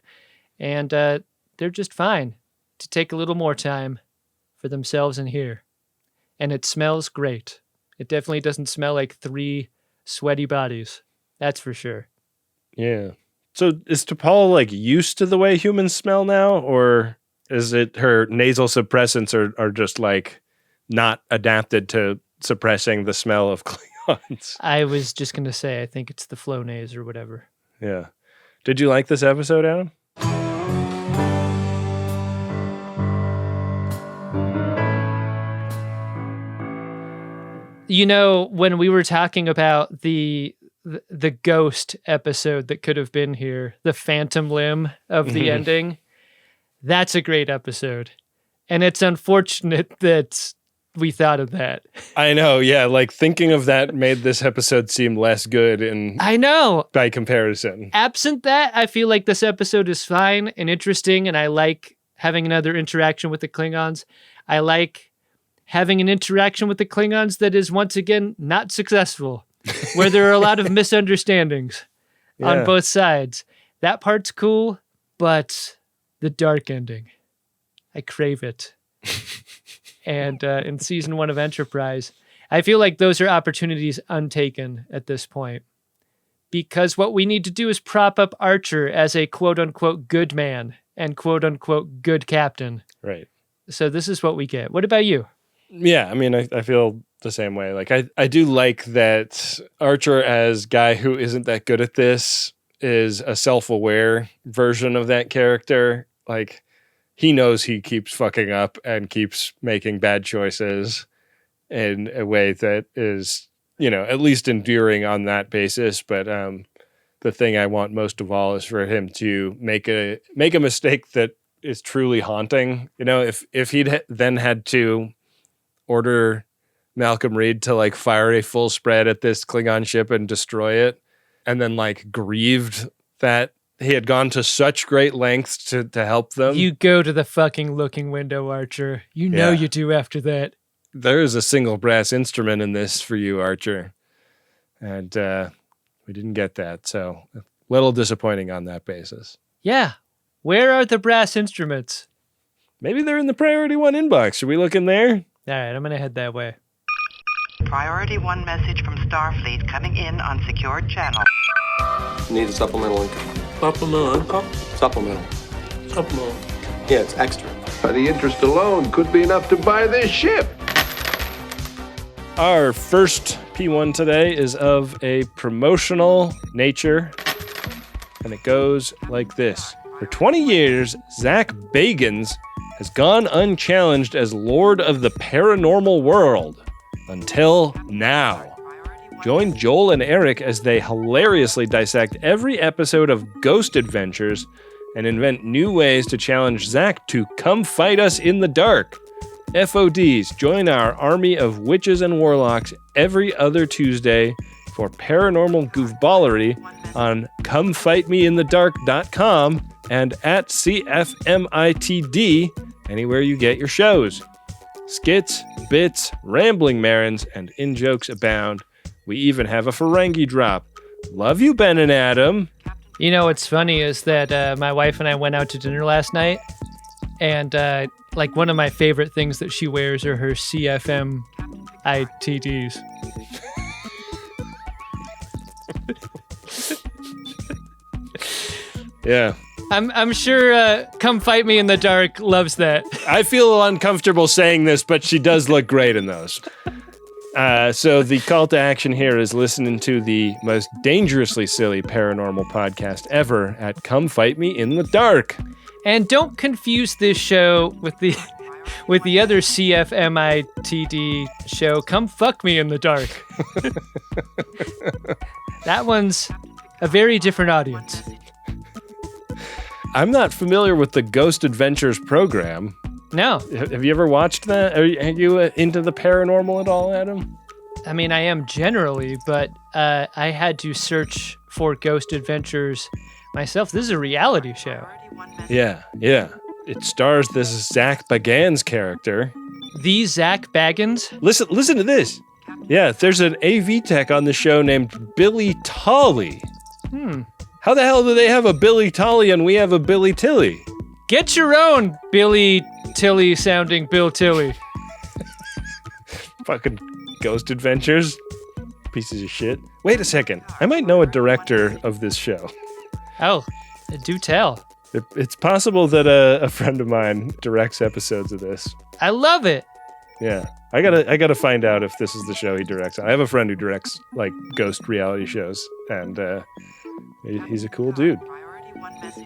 And they're just fine to take a little more time for themselves in here. And it smells great. It definitely doesn't smell like 3 sweaty bodies. That's for sure. Yeah. So is T'Pol like used to the way humans smell now, or is it her nasal suppressants are just like not adapted to suppressing the smell of Klingons? I was just going to say, I think it's the Flonase or whatever. Yeah. Did you like this episode, Adam? You know, when we were talking about the ghost episode that could have been here, the phantom limb of the ending, that's a great episode. And it's unfortunate that we thought of that. I know, yeah. Like thinking of that made this episode seem less good I know. by comparison. Absent that, I feel like this episode is fine and interesting, and I like having another interaction with the Klingons. I like having an interaction with the Klingons that is once again not successful, where there are a lot of misunderstandings on both sides. That part's cool, but the dark ending, I crave it. And in season 1 of Enterprise, I feel like those are opportunities untaken at this point. Because what we need to do is prop up Archer as a quote-unquote good man and quote-unquote good captain. Right. So this is what we get. What about you? Yeah, I mean, I feel the same way. Like, I do like that Archer, as guy who isn't that good at this, is a self-aware version of that character. Like, he knows he keeps fucking up and keeps making bad choices in a way that is, at least endearing on that basis. But the thing I want most of all is for him to make a mistake that is truly haunting. If he'd then had to order Malcolm Reed to like fire a full spread at this Klingon ship and destroy it, and then like grieved that he had gone to such great lengths to help them. You go to the fucking looking window, Archer. You know you do after that. There is a single brass instrument in this for you, Archer. And we didn't get that, so a little disappointing on that basis. Yeah. Where are the brass instruments? Maybe they're in the Priority 1 inbox. Should we look in there? All right, I'm going to head that way. Priority 1 message from Starfleet coming in on secured channel. Need a supplemental income. Supplemental income? Supplemental. Supplemental. Yeah, it's extra. The interest alone could be enough to buy this ship. Our first P1 today is of a promotional nature, and it goes like this. For 20 years, Zach Bagans has gone unchallenged as Lord of the Paranormal World. Until now. Join Joel and Eric as they hilariously dissect every episode of Ghost Adventures and invent new ways to challenge Zach to come fight us in the dark. FODs, join our army of witches and warlocks every other Tuesday for paranormal goofballery on comefightmeinthedark.com and at CFMITD, anywhere you get your shows. Skits, bits, rambling marins, and in-jokes abound. We even have a Ferengi drop. Love you, Ben and Adam. You know what's funny is that my wife and I went out to dinner last night, and like one of my favorite things that she wears are her CFM ITDs. Yeah. I'm sure Come Fight Me in the Dark loves that. I feel uncomfortable saying this, but she does look great in those. So the call to action here is listening to the most dangerously silly paranormal podcast ever at Come Fight Me in the Dark. And don't confuse this show with the other CFMITD show, Come Fuck Me in the Dark. That one's a very different audience. I'm not familiar with the Ghost Adventures program. No. Have you ever watched that? Are you into the paranormal at all, Adam? I mean, I am generally, but I had to search for Ghost Adventures myself. This is a reality show. Yeah. It stars this Zach Bagans character. The Zach Bagans? Listen to this. Yeah, there's an AV tech on the show named Billy Tolley. How the hell do they have a Billy Tolley and we have a Billy Tilly? Get your own Billy Tilly sounding Bill Tilly. Fucking Ghost Adventures. Pieces of shit. Wait a second. I might know a director of this show. Oh, do tell. It's possible that a friend of mine directs episodes of this. I love it. Yeah. I gotta find out if this is the show he directs. I have a friend who directs like ghost reality shows, and he's a cool dude.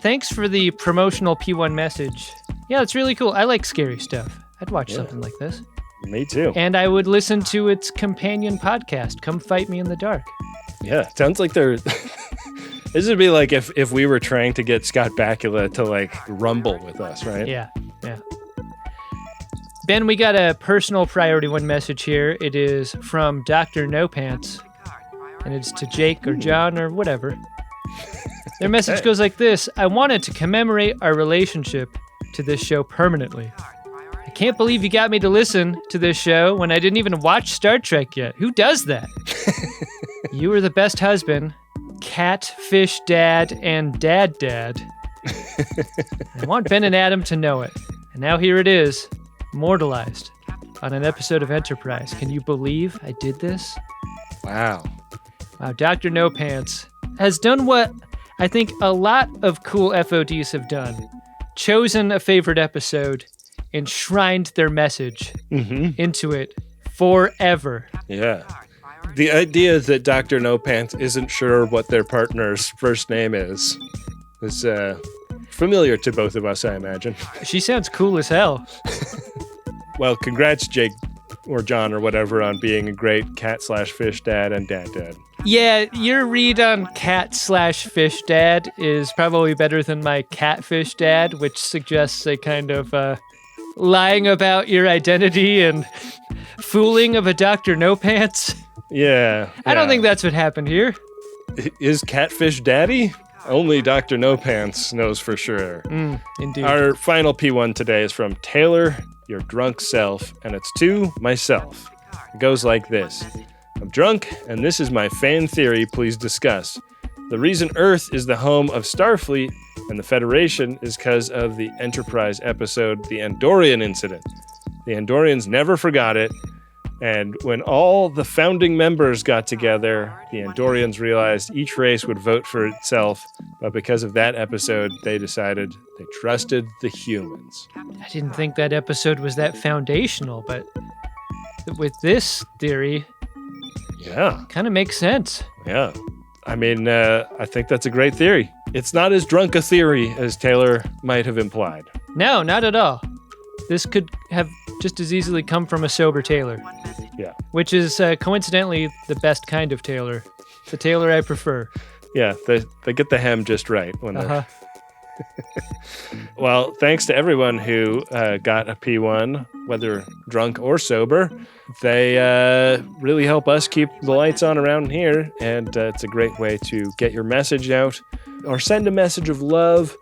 Thanks for the promotional P1 message. Yeah, it's really cool. I like scary stuff. I'd watch something like this. Me too. And I would listen to its companion podcast, Come Fight Me in the Dark. Yeah, sounds like they're... This would be like if we were trying to get Scott Bakula to like rumble with us, right? Yeah. Ben, we got a personal priority one message here. It is from Dr. No Pants, and it's to Jake or John or whatever. Their message goes like this. I wanted to commemorate our relationship to this show permanently. I can't believe you got me to listen to this show when I didn't even watch Star Trek yet. Who does that? You were the best husband, catfish dad, and dad. I want Ben and Adam to know it. And now here it is, immortalized on an episode of Enterprise. Can you believe I did this? Wow. Wow, Dr. No Pants has done what I think a lot of cool FODs have done. Chosen a favorite episode, enshrined their message into it forever. Yeah. The idea that Dr. No Pants isn't sure what their partner's first name is familiar to both of us, I imagine. She sounds cool as hell. Well, congrats, Jake or John or whatever, on being a great cat/fish dad and dad. Yeah, your read on cat/fish dad is probably better than my catfish dad, which suggests a kind of lying about your identity and fooling of a Dr. No Pants. Yeah. I don't think that's what happened here. Is catfish daddy? Only Dr. No Pants knows for sure. Indeed. Our final P1 today is from Taylor, your drunk self, and it's to myself. It goes like this. I'm drunk, and this is my fan theory. Please discuss. The reason Earth is the home of Starfleet and the Federation is because of the Enterprise episode, The Andorian Incident. The Andorians never forgot it, and when all the founding members got together, the Andorians realized each race would vote for itself, but because of that episode, they decided they trusted the humans. I didn't think that episode was that foundational, but with this theory, yeah, kind of makes sense. Yeah. I mean, I think that's a great theory. It's not as drunk a theory as Taylor might have implied. No, not at all. This could have just as easily come from a sober Taylor. Yeah. Which is coincidentally the best kind of Taylor. The Taylor I prefer. Yeah, they get the hem just right when they're... Well, thanks to everyone who got a P1, whether drunk or sober. They really help us keep the lights on around here, and it's a great way to get your message out, or send a message of love,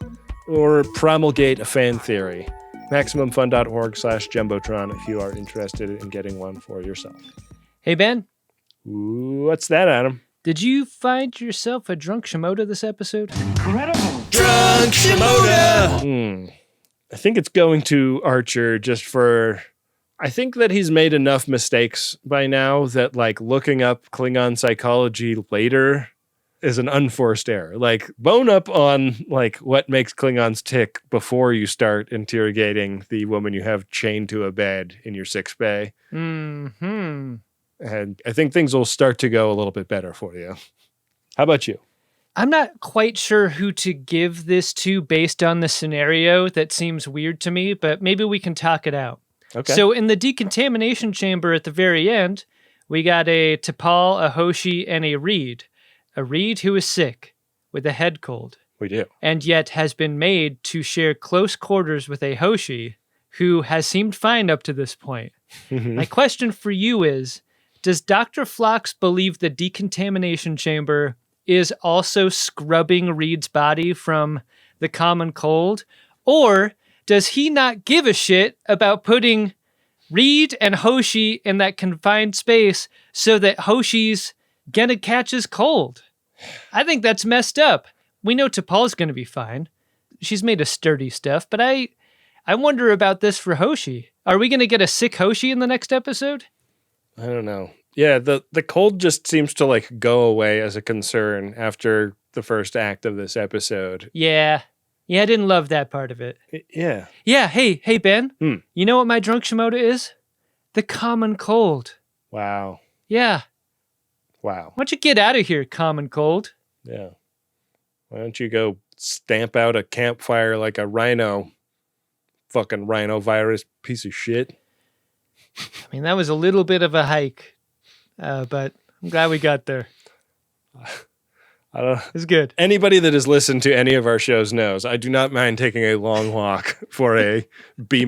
or promulgate a fan theory. MaximumFun.org/Jumbotron if you are interested in getting one for yourself. Hey, Ben. Ooh, what's that, Adam? Did you find yourself a drunk Shimoda this episode? Incredible. Drunk Shimoda! I think it's going to Archer just for... I think that he's made enough mistakes by now that, like, looking up Klingon psychology later is an unforced error. Like, bone up on, like, what makes Klingons tick before you start interrogating the woman you have chained to a bed in your sick bay. Mm-hmm. And I think things will start to go a little bit better for you. How about you? I'm not quite sure who to give this to based on the scenario. That seems weird to me, but maybe we can talk it out. Okay. So in the decontamination chamber at the very end, we got a T'Pol, a Hoshi, and a Reed. A Reed who is sick with a head cold. We do. And yet has been made to share close quarters with a Hoshi who has seemed fine up to this point. My question for you is, does Dr. Phlox believe the decontamination chamber is also scrubbing Reed's body from the common cold? Or does he not give a shit about putting Reed and Hoshi in that confined space so that Hoshi's gonna catch his cold? I think that's messed up. We know T'Pol's gonna be fine. She's made of sturdy stuff, but I wonder about this for Hoshi. Are we gonna get a sick Hoshi in the next episode? I don't know. Yeah, the cold just seems to, like, go away as a concern after the first act of this episode. Yeah, I didn't love that part of it. Yeah. Yeah, hey, Ben. You know what my drunk Shimoda is? The common cold. Wow. Yeah. Wow. Why don't you get out of here, common cold? Yeah. Why don't you go stamp out a campfire like a rhino? Fucking rhinovirus piece of shit. I mean, that was a little bit of a hike, but I'm glad we got there. I don't know. It's good. Anybody that has listened to any of our shows knows I do not mind taking a long walk for a B-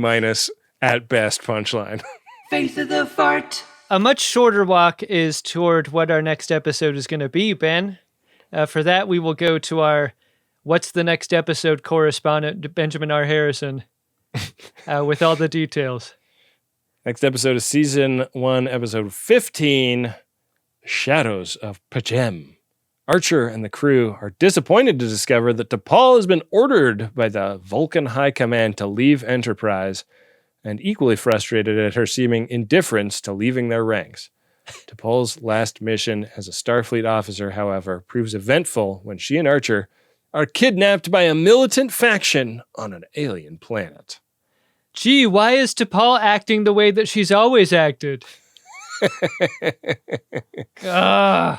at best punchline. Face of the fart. A much shorter walk is toward what our next episode is going to be, Ben. For that, we will go to our What's the Next Episode correspondent, Benjamin R. Harrison, with all the details. Next episode is Season 1, Episode 15, Shadows of Pachem. Archer and the crew are disappointed to discover that T'Pol has been ordered by the Vulcan High Command to leave Enterprise, and equally frustrated at her seeming indifference to leaving their ranks. T'Pol's last mission as a Starfleet officer, however, proves eventful when she and Archer are kidnapped by a militant faction on an alien planet. Gee, why is T'Pol acting the way that she's always acted?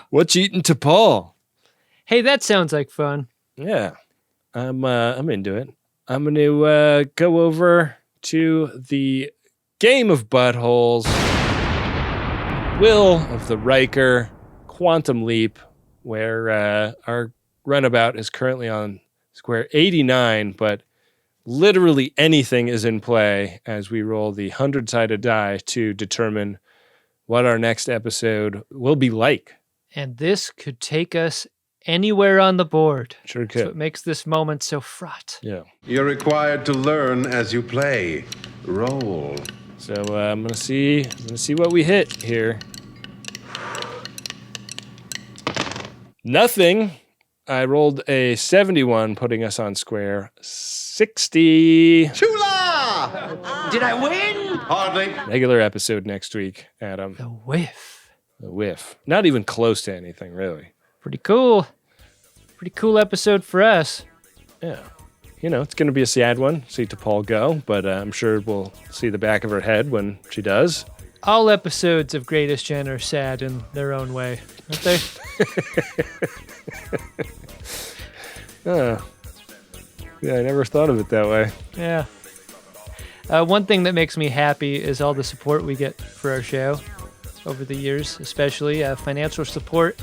What's eating T'Pol? Hey, that sounds like fun. Yeah, I'm into it. I'm going to go over to the Game of Buttholes, Will of the Riker, Quantum Leap, where our runabout is currently on square 89, but literally anything is in play as we roll the 100-sided die to determine what our next episode will be like. And this could take us anywhere on the board. Sure could. That's what makes this moment so fraught. Yeah. You're required to learn as you play. Roll. So I'm gonna see what we hit here. Nothing. I rolled a 71, putting us on square 60. Chula! Did I win? Hardly. Regular episode next week, Adam. The whiff. The whiff. Not even close to anything, really. Pretty cool. Pretty cool episode for us. Yeah. You know, it's going to be a sad one, see T'Pol go, but I'm sure we'll see the back of her head when she does. All episodes of Greatest Gen are sad in their own way, aren't they? Yeah, I never thought of it that way. Yeah. One thing that makes me happy is all the support we get for our show over the years, especially financial support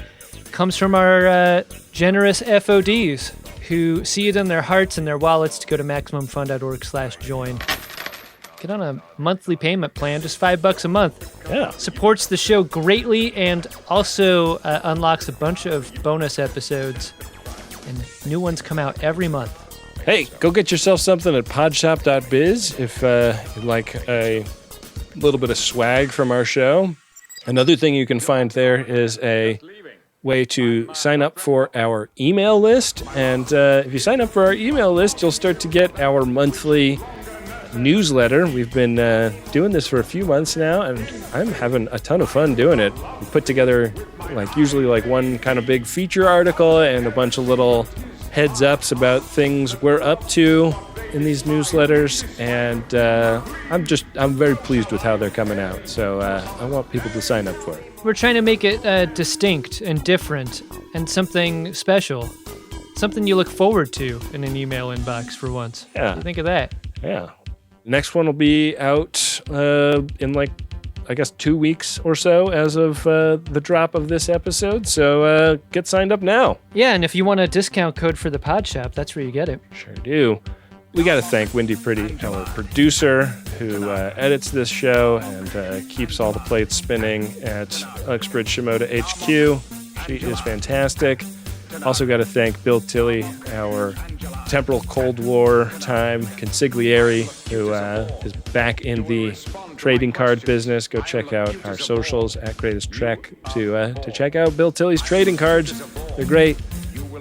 comes from our generous FODs who see it in their hearts and their wallets to go to MaximumFun.org/join. Get on a monthly payment plan, just $5 a month. Yeah. Supports the show greatly and also unlocks a bunch of bonus episodes. And new ones come out every month. Hey, go get yourself something at podshop.biz if you'd like a little bit of swag from our show. Another thing you can find there is a way to sign up for our email list. And if you sign up for our email list, you'll start to get our monthly newsletter. We've been doing this for a few months now, and I'm having a ton of fun doing it. We put together usually one kind of big feature article and a bunch of little heads ups about things we're up to in these newsletters, and I'm very pleased with how they're coming out. So I want people to sign up for it. We're trying to make it distinct and different and something special, something you look forward to in an email inbox for once. Yeah. What do you think of that? Yeah. Next one will be out in 2 weeks or so as of the drop of this episode. So get signed up now. Yeah, and if you want a discount code for the Pod Shop, that's where you get it. Sure do. We got to thank Wendy Pretty, our producer, who edits this show and keeps all the plates spinning at Uxbridge Shimoda HQ. She is fantastic. Also got to thank Bill Tilley, our temporal Cold War time consigliere, who is back in the trading card business. Go check out our socials at Greatest Trek to check out Bill Tilley's trading cards. They're great.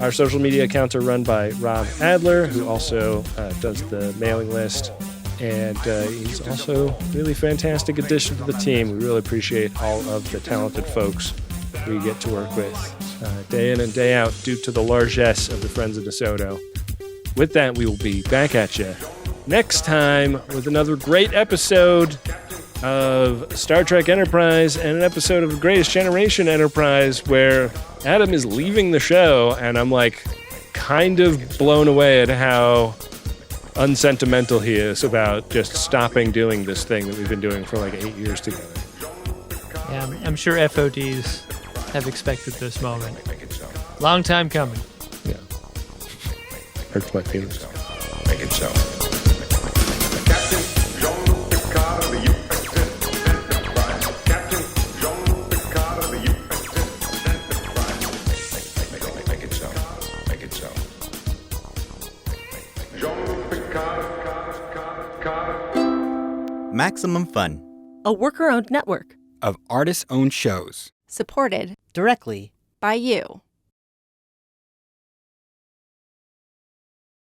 Our social media accounts are run by Rob Adler, who also does the mailing list. And he's also a really fantastic addition to the team. We really appreciate all of the talented folks we get to work with day in and day out due to the largesse of the Friends of DeSoto. With that, we will be back at you next time with another great episode of Star Trek Enterprise and an episode of Greatest Generation Enterprise where Adam is leaving the show, and I'm kind of blown away at how unsentimental he is about just stopping doing this thing that we've been doing for 8 years together. Yeah, I'm sure FODs have expected this moment. Long time coming. Yeah. Hurts my feelings. Make it so. Captain Jean-Luc Picard Maximum Fun, a worker-owned network of artist-owned shows. supported directly by you.